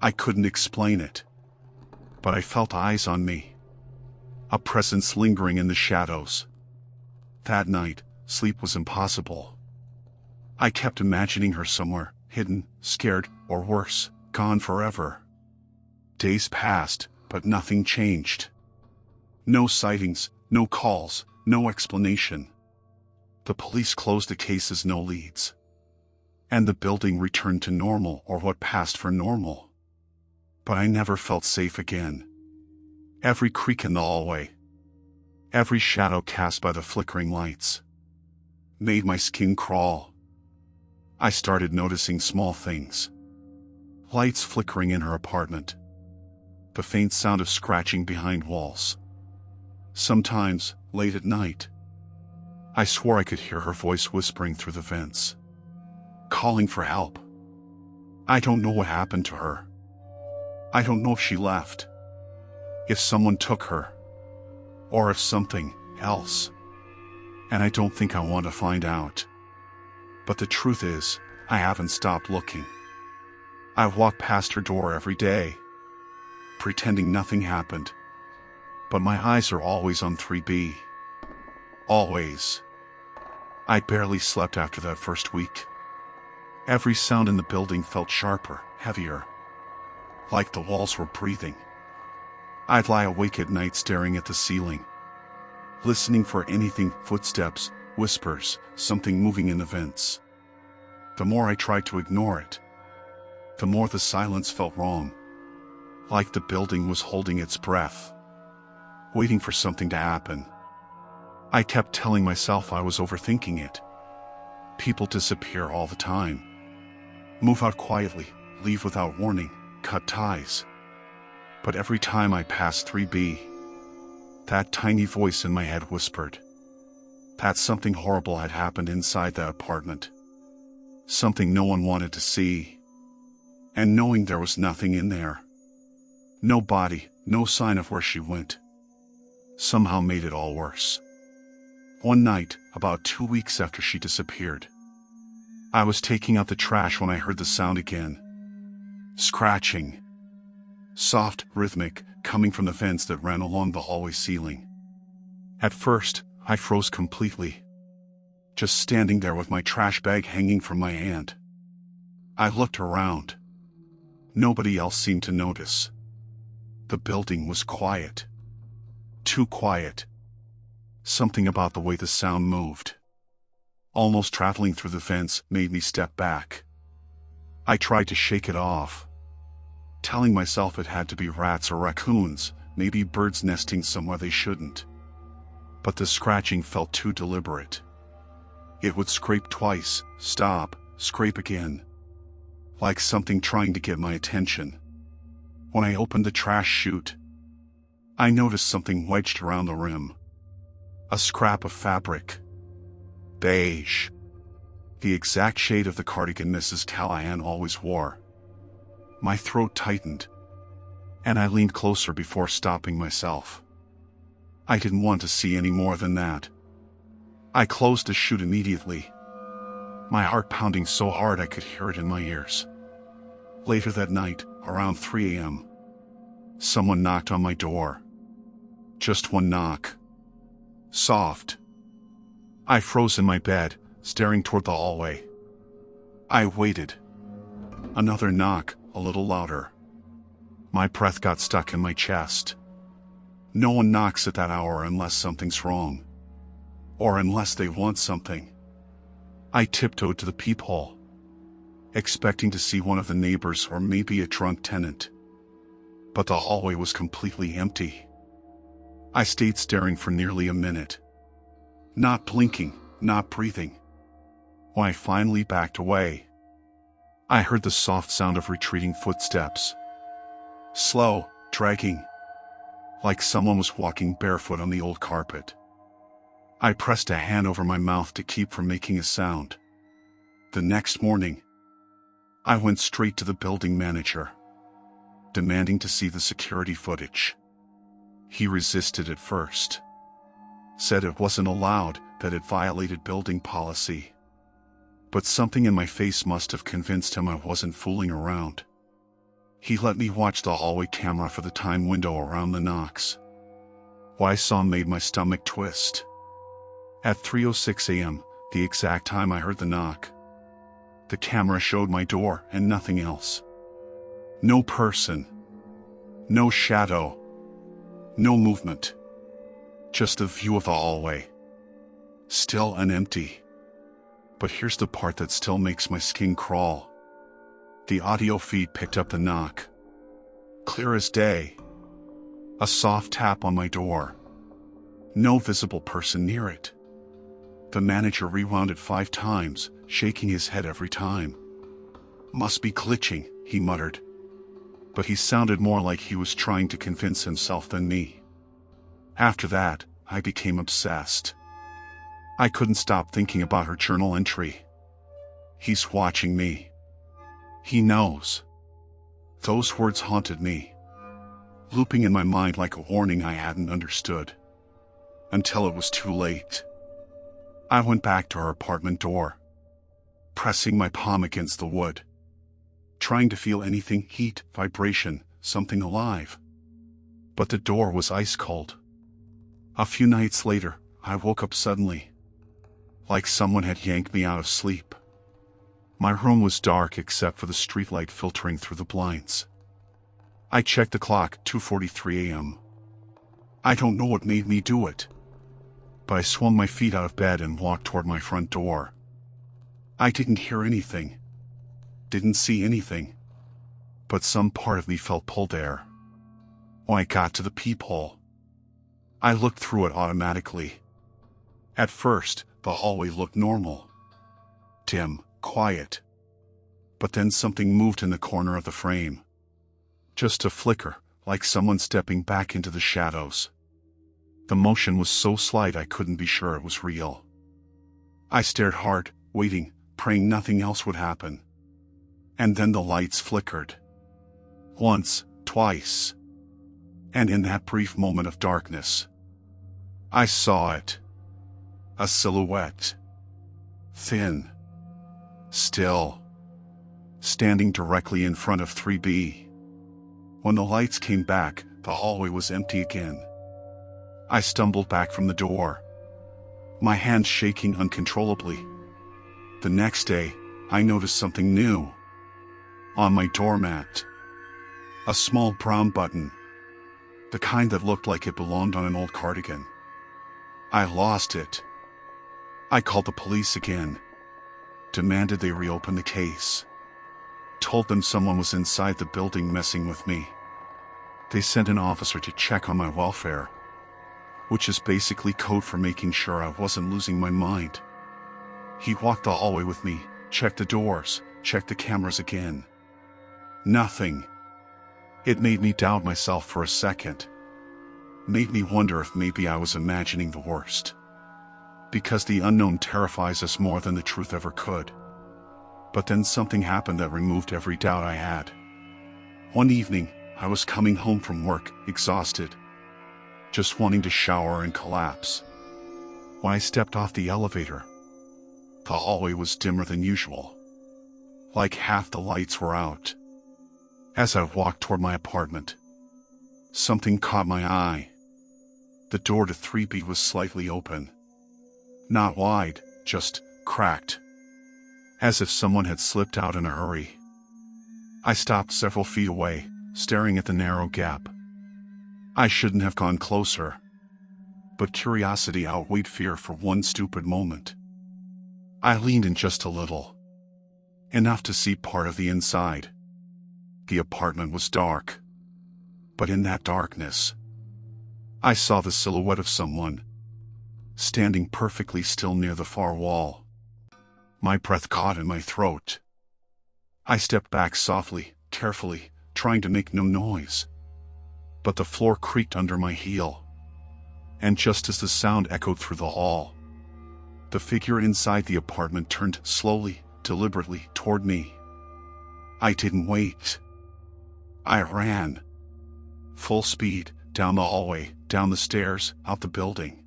I couldn't explain it. But I felt eyes on me. A presence lingering in the shadows. That night, sleep was impossible. I kept imagining her somewhere, hidden, scared, or worse, gone forever. Days passed, but nothing changed. No sightings, no calls, no explanation. The police closed the case as no leads. And the building returned to normal, or what passed for normal. But I never felt safe again. Every creak in the hallway, every shadow cast by the flickering lights, made my skin crawl. I started noticing small things. Lights flickering in her apartment. The faint sound of scratching behind walls. Sometimes, late at night, I swore I could hear her voice whispering through the vents. Calling for help. I don't know what happened to her. I don't know if she left. If someone took her. Or if something else. And I don't think I want to find out. But the truth is, I haven't stopped looking. I walk past her door every day, pretending nothing happened. But my eyes are always on 3B. Always. I barely slept after that first week. Every sound in the building felt sharper, heavier. Like the walls were breathing. I'd lie awake at night staring at the ceiling. Listening for anything, footsteps, whispers, something moving in the vents. The more I tried to ignore it, the more the silence felt wrong. Like the building was holding its breath. Waiting for something to happen. I kept telling myself I was overthinking it. People disappear all the time. Move out quietly, leave without warning, cut ties. But every time I passed 3B, that tiny voice in my head whispered that something horrible had happened inside that apartment. Something no one wanted to see. And knowing there was nothing in there. No body, no sign of where she went. Somehow made it all worse. One night, about 2 weeks after she disappeared, I was taking out the trash when I heard the sound again. Scratching. Soft, rhythmic, coming from the vents that ran along the hallway ceiling. At first, I froze completely. Just standing there with my trash bag hanging from my hand. I looked around. Nobody else seemed to notice. The building was quiet. Too quiet. Something about the way the sound moved, almost traveling through the vents, made me step back. I tried to shake it off, telling myself it had to be rats or raccoons, maybe birds nesting somewhere they shouldn't. But the scratching felt too deliberate. It would scrape twice, stop, scrape again. Like something trying to get my attention. When I opened the trash chute, I noticed something wedged around the rim. A scrap of fabric. Beige. The exact shade of the cardigan Mrs. Callahan always wore. My throat tightened, and I leaned closer before stopping myself. I didn't want to see any more than that. I closed the chute immediately, my heart pounding so hard I could hear it in my ears. Later that night, around 3 a.m., someone knocked on my door. Just one knock. Soft. I froze in my bed, staring toward the hallway. I waited. Another knock, a little louder. My breath got stuck in my chest. No one knocks at that hour unless something's wrong. Or unless they want something. I tiptoed to the peephole, expecting to see one of the neighbors or maybe a drunk tenant. But the hallway was completely empty. I stayed staring for nearly a minute. Not blinking, not breathing. When I finally backed away, I heard the soft sound of retreating footsteps. Slow, dragging. Like someone was walking barefoot on the old carpet. I pressed a hand over my mouth to keep from making a sound. The next morning, I went straight to the building manager, demanding to see the security footage. He resisted at first, said it wasn't allowed, that it violated building policy. But something in my face must have convinced him I wasn't fooling around. He let me watch the hallway camera for the time window around the knocks. What I saw made my stomach twist. At 3:06 a.m., the exact time I heard the knock, the camera showed my door and nothing else. No person, no shadow, no movement. Just a view of the hallway. Still and empty. But here's the part that still makes my skin crawl. The audio feed picked up the knock. Clear as day. A soft tap on my door. No visible person near it. The manager rewound it 5 times, shaking his head every time. Must be glitching, he muttered. But he sounded more like he was trying to convince himself than me. After that, I became obsessed. I couldn't stop thinking about her journal entry. He's watching me. He knows. Those words haunted me, looping in my mind like a warning I hadn't understood. Until it was too late. I went back to her apartment door, pressing my palm against the wood, trying to feel anything, heat, vibration, something alive. But the door was ice cold. A few nights later, I woke up suddenly, like someone had yanked me out of sleep. My room was dark except for the streetlight filtering through the blinds. I checked the clock, 2:43 a.m. I don't know what made me do it, but I swung my feet out of bed and walked toward my front door. I didn't hear anything, didn't see anything, but some part of me felt pulled there. When I got to the peephole, I looked through it automatically. At first, the hallway looked normal, dim, quiet. But then something moved in the corner of the frame. Just a flicker, like someone stepping back into the shadows. The motion was so slight I couldn't be sure it was real. I stared hard, waiting, praying nothing else would happen. And then the lights flickered. Once, twice. And in that brief moment of darkness, I saw it. A silhouette. Thin. Still. Standing directly in front of 3B. When the lights came back, the hallway was empty again. I stumbled back from the door, my hands shaking uncontrollably. The next day, I noticed something new. On my doormat. A small brown button. The kind that looked like it belonged on an old cardigan. I lost it. I called the police again. Demanded they reopen the case. Told them someone was inside the building messing with me. They sent an officer to check on my welfare, which is basically code for making sure I wasn't losing my mind. He walked the hallway with me, checked the doors, checked the cameras again. Nothing. It made me doubt myself for a second. Made me wonder if maybe I was imagining the worst. Because the unknown terrifies us more than the truth ever could. But then something happened that removed every doubt I had. One evening, I was coming home from work, exhausted, just wanting to shower and collapse. When I stepped off the elevator, the hallway was dimmer than usual. Like half the lights were out. As I walked toward my apartment, something caught my eye. The door to 3B was slightly open. Not wide, just cracked. As if someone had slipped out in a hurry. I stopped several feet away, staring at the narrow gap. I shouldn't have gone closer. But curiosity outweighed fear for one stupid moment. I leaned in just a little. Enough to see part of the inside. The apartment was dark. But in that darkness, I saw the silhouette of someone, standing perfectly still near the far wall. My breath caught in my throat. I stepped back softly, carefully, trying to make no noise. But the floor creaked under my heel. And just as the sound echoed through the hall, the figure inside the apartment turned slowly, deliberately toward me. I didn't wait. I ran. Full speed, down the hallway, down the stairs, out the building.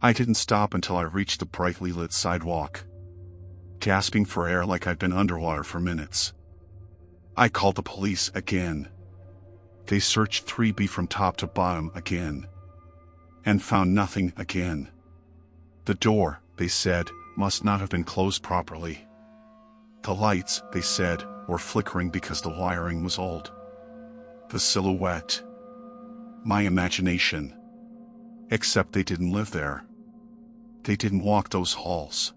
I didn't stop until I reached the brightly lit sidewalk, gasping for air like I'd been underwater for minutes. I called the police again. They searched 3B from top to bottom again, and found nothing again. The door, they said, must not have been closed properly. The lights, they said, were flickering because the wiring was old. The silhouette. My imagination. Except they didn't live there. They didn't walk those halls.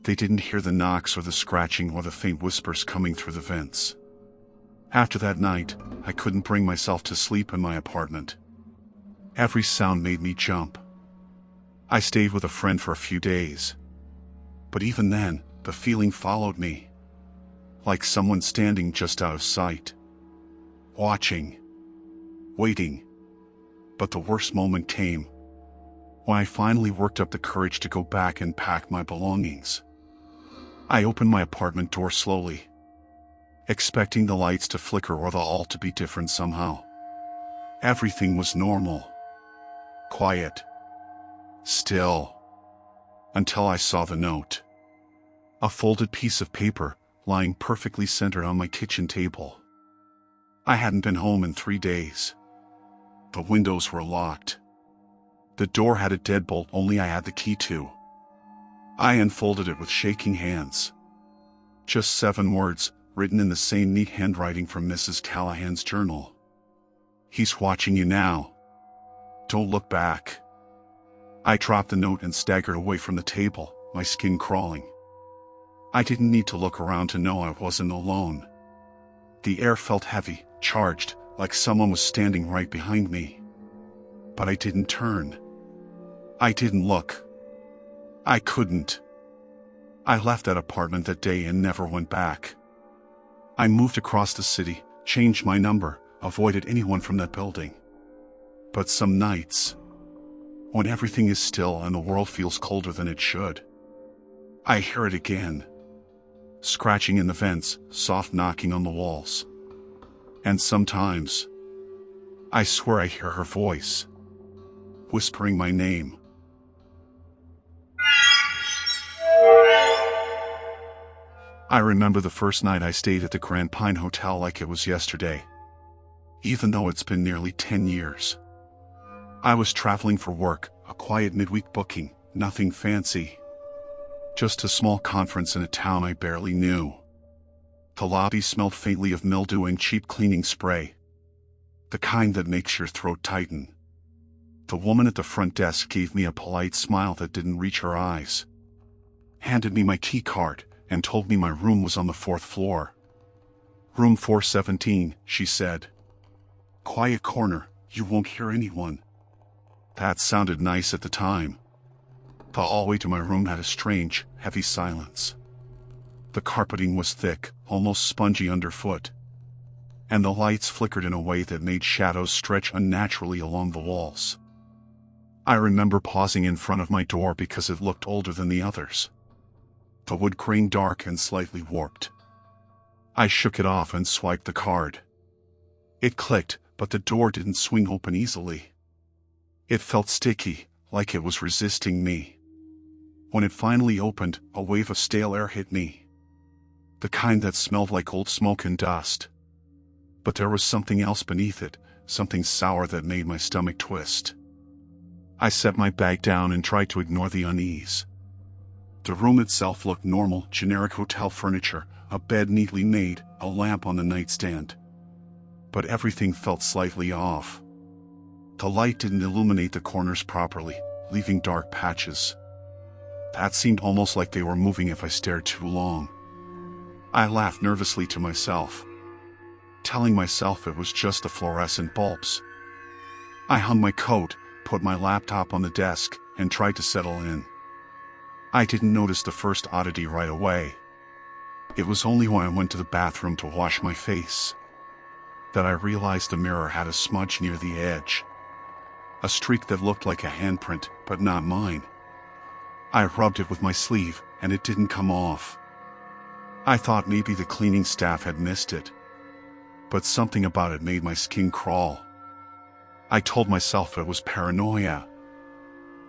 They didn't hear the knocks or the scratching or the faint whispers coming through the vents. After that night, I couldn't bring myself to sleep in my apartment. Every sound made me jump. I stayed with a friend for a few days. But even then, the feeling followed me. Like someone standing just out of sight. Watching. Waiting. But the worst moment came when I finally worked up the courage to go back and pack my belongings. I opened my apartment door slowly, expecting the lights to flicker or the hall to be different somehow. Everything was normal. Quiet. Still. Until I saw the note. A folded piece of paper, lying perfectly centered on my kitchen table. I hadn't been home in 3 days. The windows were locked. The door had a deadbolt only I had the key to. I unfolded it with shaking hands. Just 7 words, written in the same neat handwriting from Mrs. Callahan's journal. He's watching you now. Don't look back. I dropped the note and staggered away from the table, my skin crawling. I didn't need to look around to know I wasn't alone. The air felt heavy, charged, like someone was standing right behind me. But I didn't turn. I didn't look. I couldn't. I left that apartment that day and never went back. I moved across the city, changed my number, avoided anyone from that building. But some nights, when everything is still and the world feels colder than it should, I hear it again. Scratching in the vents, soft knocking on the walls. And sometimes, I swear I hear her voice, whispering my name. I remember the first night I stayed at the Grand Pine Hotel like it was yesterday, even though it's been nearly 10 years. I was traveling for work, a quiet midweek booking, nothing fancy. Just a small conference in a town I barely knew. The lobby smelled faintly of mildew and cheap cleaning spray. The kind that makes your throat tighten. The woman at the front desk gave me a polite smile that didn't reach her eyes. Handed me my key card and told me my room was on the 4th floor. Room 417, she said. Quiet corner, you won't hear anyone. That sounded nice at the time. The hallway to my room had a strange, heavy silence. The carpeting was thick, almost spongy underfoot. And the lights flickered in a way that made shadows stretch unnaturally along the walls. I remember pausing in front of my door because it looked older than the others. The wood grain dark and slightly warped. I shook it off and swiped the card. It clicked, but the door didn't swing open easily. It felt sticky, like it was resisting me. When it finally opened, a wave of stale air hit me. The kind that smelled like old smoke and dust. But there was something else beneath it, something sour that made my stomach twist. I set my bag down and tried to ignore the unease. The room itself looked normal, generic hotel furniture, a bed neatly made, a lamp on the nightstand. But everything felt slightly off. The light didn't illuminate the corners properly, leaving dark patches. That seemed almost like they were moving if I stared too long. I laughed nervously to myself, telling myself it was just the fluorescent bulbs. I hung my coat, put my laptop on the desk, and tried to settle in. I didn't notice the first oddity right away. It was only when I went to the bathroom to wash my face that I realized the mirror had a smudge near the edge. a streak that looked like a handprint, but not mine. I rubbed it with my sleeve, and it didn't come off. I thought maybe the cleaning staff had missed it, but something about it made my skin crawl. I told myself it was paranoia.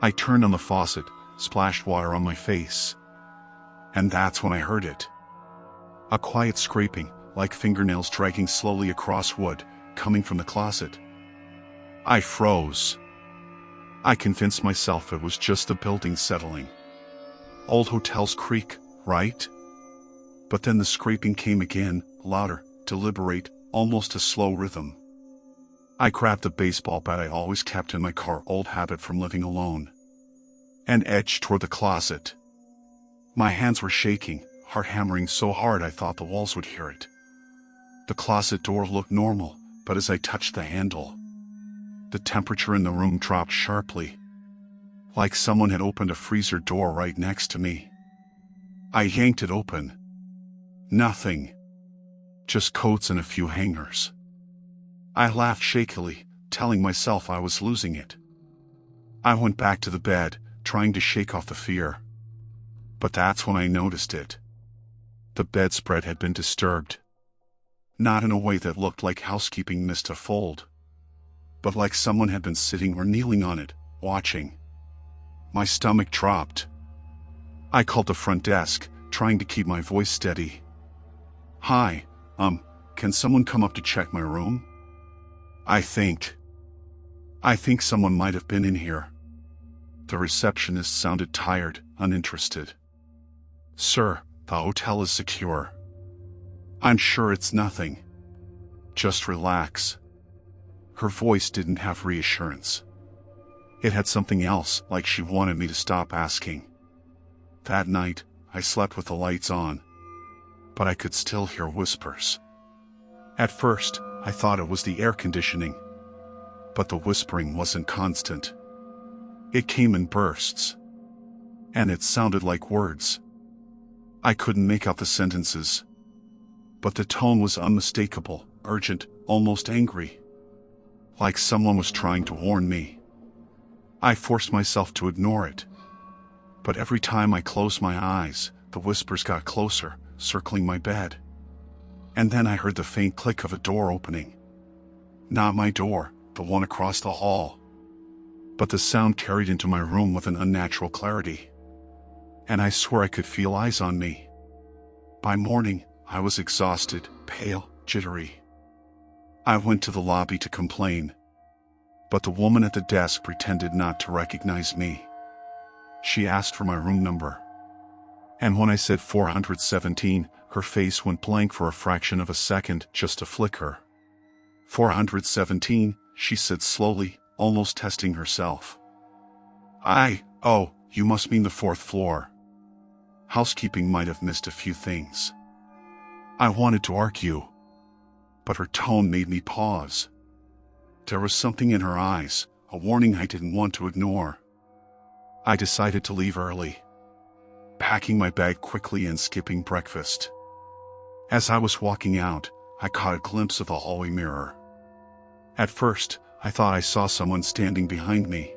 I turned on the faucet, splashed water on my face, and that's when I heard it. A quiet scraping, like fingernails dragging slowly across wood, coming from the closet. I froze. I convinced myself it was just the building settling. Old hotels creak, right? But then the scraping came again, louder, deliberate, almost a slow rhythm. I grabbed the baseball bat I always kept in my car, old habit from living alone, and edged toward the closet. My hands were shaking, heart hammering so hard I thought the walls would hear it. The closet door looked normal, but as I touched the handle, the temperature in the room dropped sharply, like someone had opened a freezer door right next to me. I yanked it open. Nothing. Just coats and a few hangers. I laughed shakily, telling myself I was losing it. I went back to the bed, trying to shake off the fear. But that's when I noticed it. The bedspread had been disturbed. Not in a way that looked like housekeeping missed a fold, but like someone had been sitting or kneeling on it, watching. My stomach dropped. I called the front desk, trying to keep my voice steady. "Hi, can someone come up to check my room? I think someone might have been in here." The receptionist sounded tired, uninterested. "Sir, the hotel is secure. I'm sure it's nothing. Just relax." Her voice didn't have reassurance. It had something else, like she wanted me to stop asking. That night, I slept with the lights on, but I could still hear whispers. At first, I thought it was the air conditioning, but the whispering wasn't constant. It came in bursts, and it sounded like words. I couldn't make out the sentences, but the tone was unmistakable, urgent, almost angry, like someone was trying to warn me. I forced myself to ignore it, but every time I closed my eyes, the whispers got closer, circling my bed. And then I heard the faint click of a door opening. Not my door, the one across the hall. But the sound carried into my room with an unnatural clarity. And I swore I could feel eyes on me. By morning, I was exhausted, pale, jittery. I went to the lobby to complain, but the woman at the desk pretended not to recognize me. She asked for my room number, and when I said 417, her face went blank for a fraction of a second, just a flicker. 417, she said slowly, almost testing herself. Oh, you must mean the 4th floor. Housekeeping might have missed a few things." I wanted to argue, but her tone made me pause. There was something in her eyes, a warning I didn't want to ignore. I decided to leave early, packing my bag quickly and skipping breakfast. As I was walking out, I caught a glimpse of the hallway mirror. At first, I thought I saw someone standing behind me,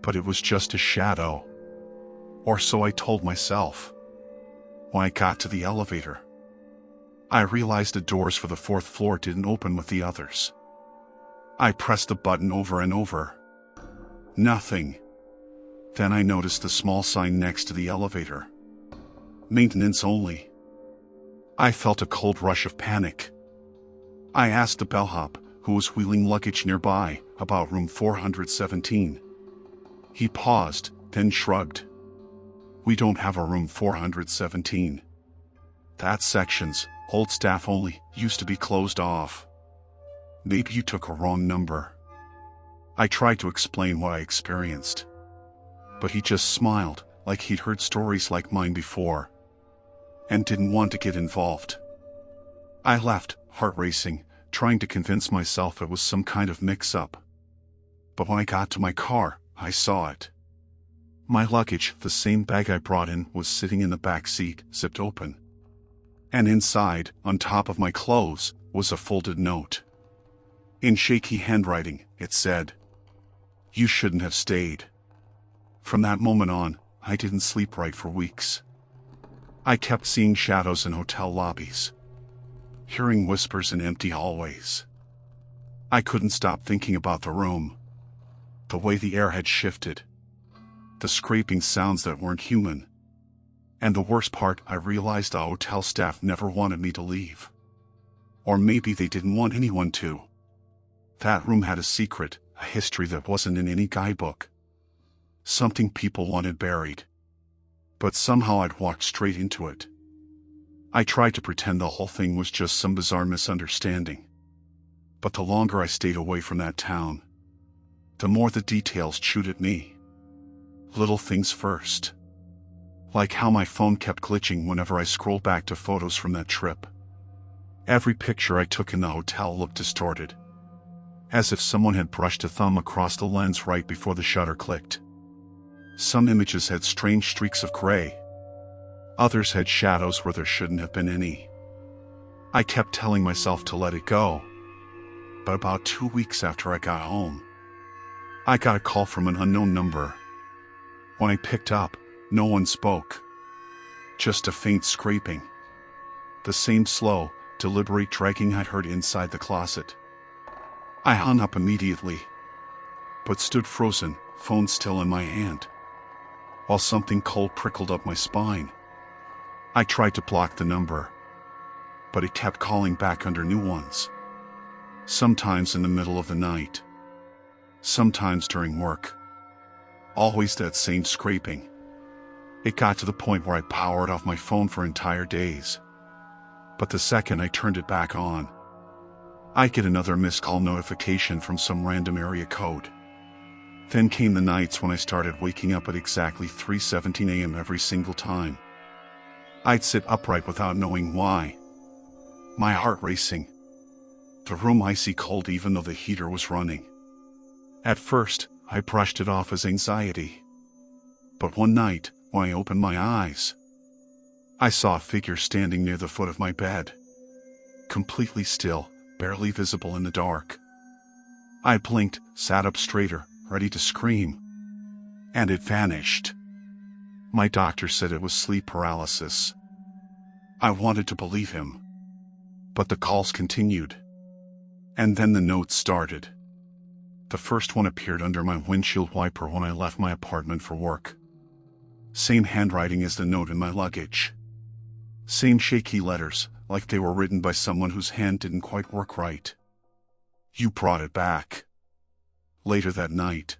but it was just a shadow. Or so I told myself. When I got to the elevator, I realized the doors for the 4th floor didn't open with the others. I pressed the button over and over. Nothing. Then I noticed the small sign next to the elevator. Maintenance only. I felt a cold rush of panic. I asked the bellhop, who was wheeling luggage nearby, about room 417. He paused, then shrugged. "We don't have a room 417. That section's, old staff only, used to be closed off. Maybe you took a wrong number." I tried to explain what I experienced, but he just smiled, like he'd heard stories like mine before, and didn't want to get involved. I left, heart racing, trying to convince myself it was some kind of mix-up. But when I got to my car, I saw it. My luggage, the same bag I brought in, was sitting in the back seat, zipped open. And inside, on top of my clothes, was a folded note. In shaky handwriting, it said, You shouldn't have stayed. From that moment on, I didn't sleep right for weeks. I kept seeing shadows in hotel lobbies, hearing whispers in empty hallways. I couldn't stop thinking about the room, the way the air had shifted, the scraping sounds that weren't human. And the worst part, I realized the hotel staff never wanted me to leave. Or maybe they didn't want anyone to. That room had a secret, a history that wasn't in any guidebook. Something people wanted buried. But somehow I'd walked straight into it. I tried to pretend the whole thing was just some bizarre misunderstanding. But the longer I stayed away from that town, the more the details chewed at me. Little things first. Like how my phone kept glitching whenever I scrolled back to photos from that trip. Every picture I took in the hotel looked distorted, as if someone had brushed a thumb across the lens right before the shutter clicked. Some images had strange streaks of gray. Others had shadows where there shouldn't have been any. I kept telling myself to let it go. But about 2 weeks after I got home, I got a call from an unknown number. When I picked up, no one spoke. Just a faint scraping. The same slow, deliberate dragging I'd heard inside the closet. I hung up immediately, but stood frozen, phone still in my hand, while something cold prickled up my spine. I tried to block the number, but it kept calling back under new ones. Sometimes in the middle of the night. Sometimes during work. Always that same scraping. It got to the point where I powered off my phone for entire days. But the second I turned it back on, I'd get another missed call notification from some random area code. Then came the nights when I started waking up at exactly 3:17 a.m. every single time. I'd sit upright without knowing why. My heart racing. The room icy cold even though the heater was running. At first, I brushed it off as anxiety. But one night, when I opened my eyes, I saw a figure standing near the foot of my bed. Completely still, barely visible in the dark. I blinked, sat up straighter, ready to scream. And it vanished. My doctor said it was sleep paralysis. I wanted to believe him. But the calls continued. And then the notes started. The first one appeared under my windshield wiper when I left my apartment for work. Same handwriting as the note in my luggage. Same shaky letters, like they were written by someone whose hand didn't quite work right. You brought it back. Later that night,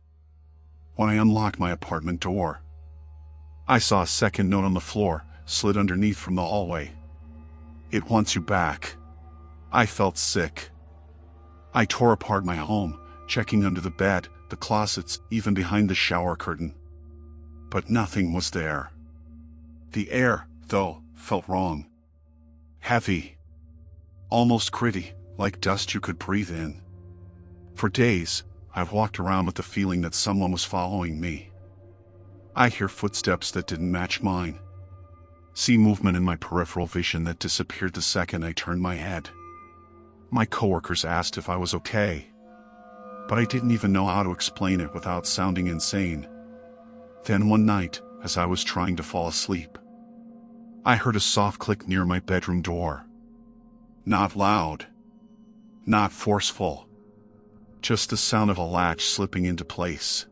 when I unlocked my apartment door, I saw a second note on the floor, slid underneath from the hallway. It wants you back. I felt sick. I tore apart my home, checking under the bed, the closets, even behind the shower curtain. But nothing was there. The air, though, felt wrong. Heavy. Almost gritty, like dust you could breathe in. For days, I've walked around with the feeling that someone was following me. I hear footsteps that didn't match mine. See movement in my peripheral vision that disappeared the second I turned my head. My coworkers asked if I was okay, but I didn't even know how to explain it without sounding insane. Then one night, as I was trying to fall asleep, I heard a soft click near my bedroom door. Not loud, not forceful, just the sound of a latch slipping into place.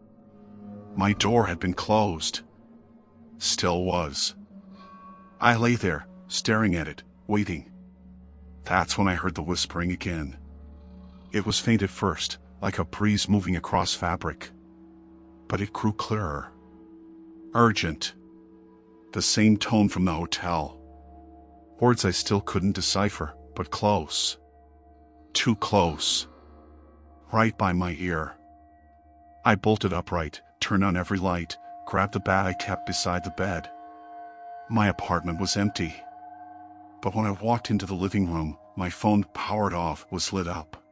My door had been closed. Still was. I lay there, staring at it, waiting. That's when I heard the whispering again. It was faint at first, like a breeze moving across fabric. But it grew clearer. Urgent. The same tone from the hotel. Words I still couldn't decipher, but close. Too close. Right by my ear. I bolted upright, turned on every light, grabbed the bat I kept beside the bed. My apartment was empty. But when I walked into the living room, my phone, powered off, was lit up.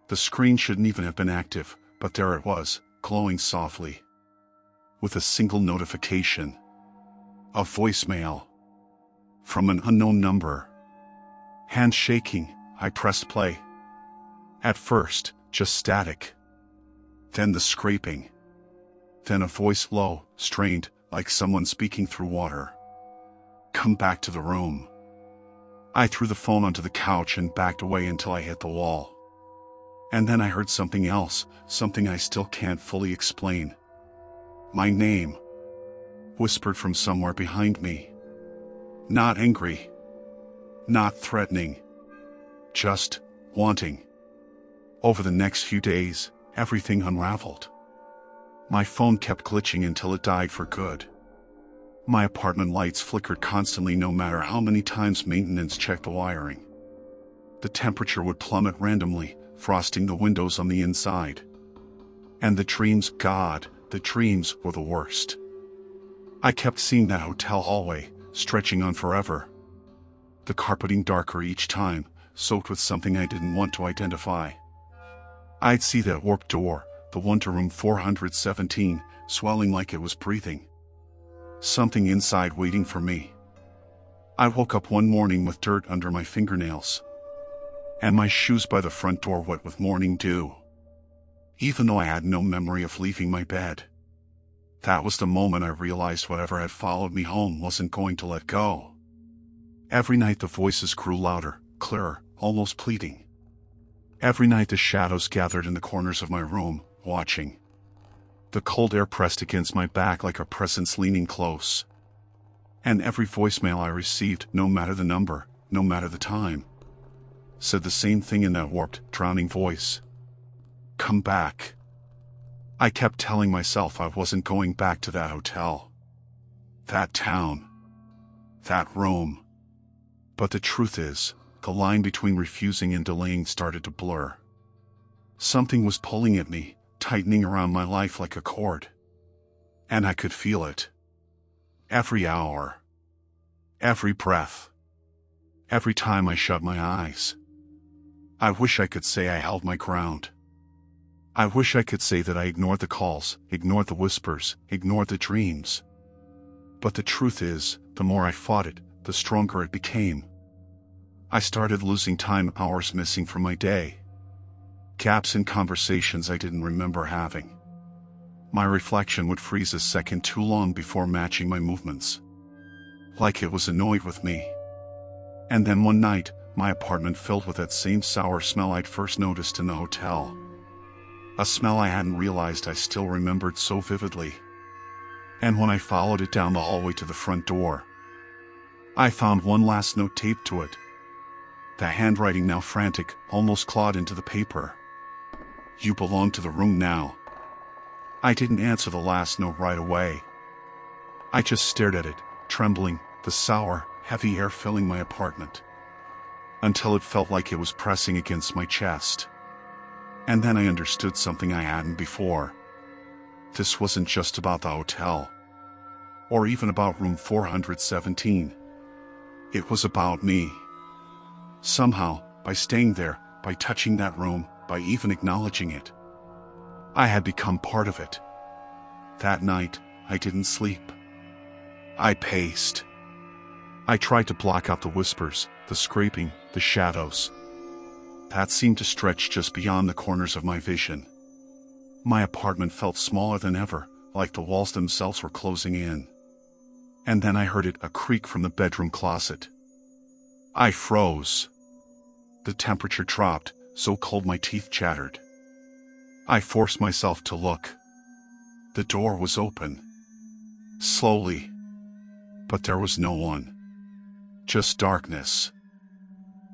The screen shouldn't even have been active, but there it was, glowing softly. With a single notification. A voicemail. From an unknown number. Hands shaking, I pressed play. At first, just static. Then the scraping. Then a voice low, strained, like someone speaking through water. Come back to the room. I threw the phone onto the couch and backed away until I hit the wall. And then I heard something else, something I still can't fully explain. My name. Whispered from somewhere behind me. Not angry. Not threatening. Just wanting. Over the next few days, everything unraveled. My phone kept glitching until it died for good. My apartment lights flickered constantly no matter how many times maintenance checked the wiring. The temperature would plummet randomly, frosting the windows on the inside. And the dreams, God, the dreams were the worst. I kept seeing that hotel hallway, stretching on forever. The carpeting darker each time, soaked with something I didn't want to identify. I'd see that warped door, the one to room 417, swelling like it was breathing. Something inside waiting for me. I woke up one morning with dirt under my fingernails. And my shoes by the front door wet with morning dew. Even though I had no memory of leaving my bed. That was the moment I realized whatever had followed me home wasn't going to let go. Every night the voices grew louder, clearer, almost pleading. Every night the shadows gathered in the corners of my room, watching. The cold air pressed against my back like a presence leaning close. And every voicemail I received, no matter the number, no matter the time, said the same thing in that warped, drowning voice. Come back. I kept telling myself I wasn't going back to that hotel. That town. That room. But the truth is, the line between refusing and delaying started to blur. Something was pulling at me, tightening around my life like a cord. And I could feel it. Every hour. Every breath. Every time I shut my eyes. I wish I could say I held my ground. I wish I could say that I ignored the calls, ignored the whispers, ignored the dreams. But the truth is, the more I fought it, the stronger it became. I started losing time, hours missing from my day. Gaps in conversations I didn't remember having. My reflection would freeze a second too long before matching my movements. Like it was annoyed with me. And then one night, my apartment filled with that same sour smell I'd first noticed in the hotel. A smell I hadn't realized I still remembered so vividly. And when I followed it down the hallway to the front door, I found one last note taped to it. The handwriting now frantic, almost clawed into the paper. You belong to the room now. I didn't answer the last note right away. I just stared at it, trembling, the sour, heavy air filling my apartment. Until it felt like it was pressing against my chest. And then I understood something I hadn't before. This wasn't just about the hotel. Or even about room 417. It was about me. Somehow, by staying there, by touching that room, by even acknowledging it, I had become part of it. That night, I didn't sleep. I paced. I tried to block out the whispers, the scraping, the shadows. That seemed to stretch just beyond the corners of my vision. My apartment felt smaller than ever, like the walls themselves were closing in. And then I heard it, a creak from the bedroom closet. I froze. The temperature dropped, so cold my teeth chattered. I forced myself to look. The door was open. Slowly. But there was no one. Just darkness.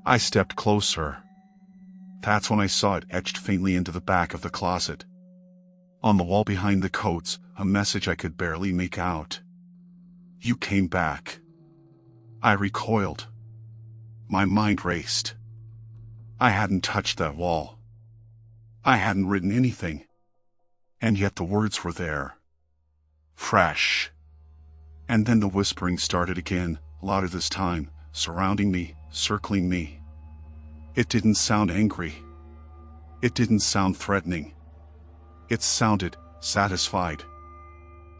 I stepped closer. That's when I saw it etched faintly into the back of the closet. On the wall behind the coats, a message I could barely make out. You came back. I recoiled. My mind raced. I hadn't touched that wall. I hadn't written anything. And yet the words were there. Fresh. And then the whispering started again, louder this time, surrounding me, circling me. It didn't sound angry. It didn't sound threatening. It sounded satisfied.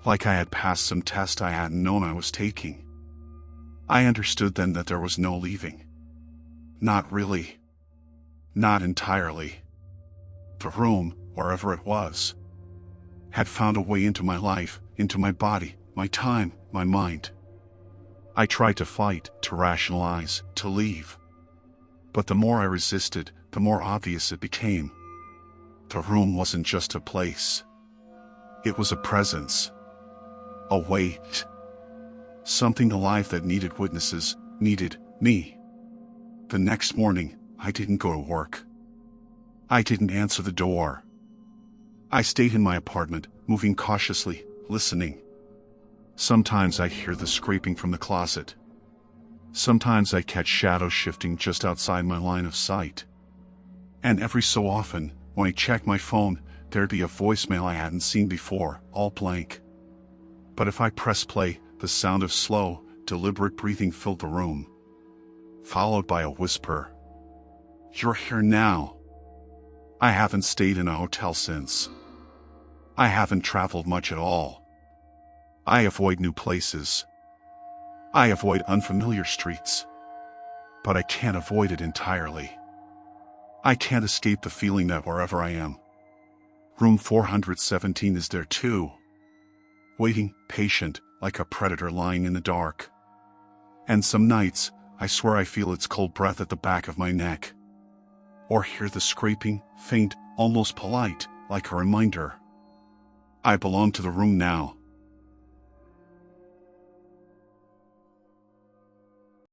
Like I had passed some test I hadn't known I was taking. I understood then that there was no leaving. Not really. Not entirely. The room, wherever it was, had found a way into my life, into my body, my time, my mind. I tried to fight, to rationalize, to leave. But the more I resisted, the more obvious it became. The room wasn't just a place. It was a presence. A weight. Something alive that needed witnesses, needed me. The next morning, I didn't go to work. I didn't answer the door. I stayed in my apartment, moving cautiously, listening. Sometimes I hear the scraping from the closet. Sometimes I catch shadows shifting just outside my line of sight. And every so often, when I check my phone, there'd be a voicemail I hadn't seen before, all blank. But if I press play, the sound of slow, deliberate breathing filled the room, followed by a whisper. "You're here now." I haven't stayed in a hotel since. I haven't traveled much at all. I avoid new places. I avoid unfamiliar streets. But I can't avoid it entirely. I can't escape the feeling that wherever I am, room 417 is there too. Waiting, patient, like a predator lying in the dark. And some nights, I swear I feel its cold breath at the back of my neck. Or hear the scraping, faint, almost polite, like a reminder. I belong to the room now.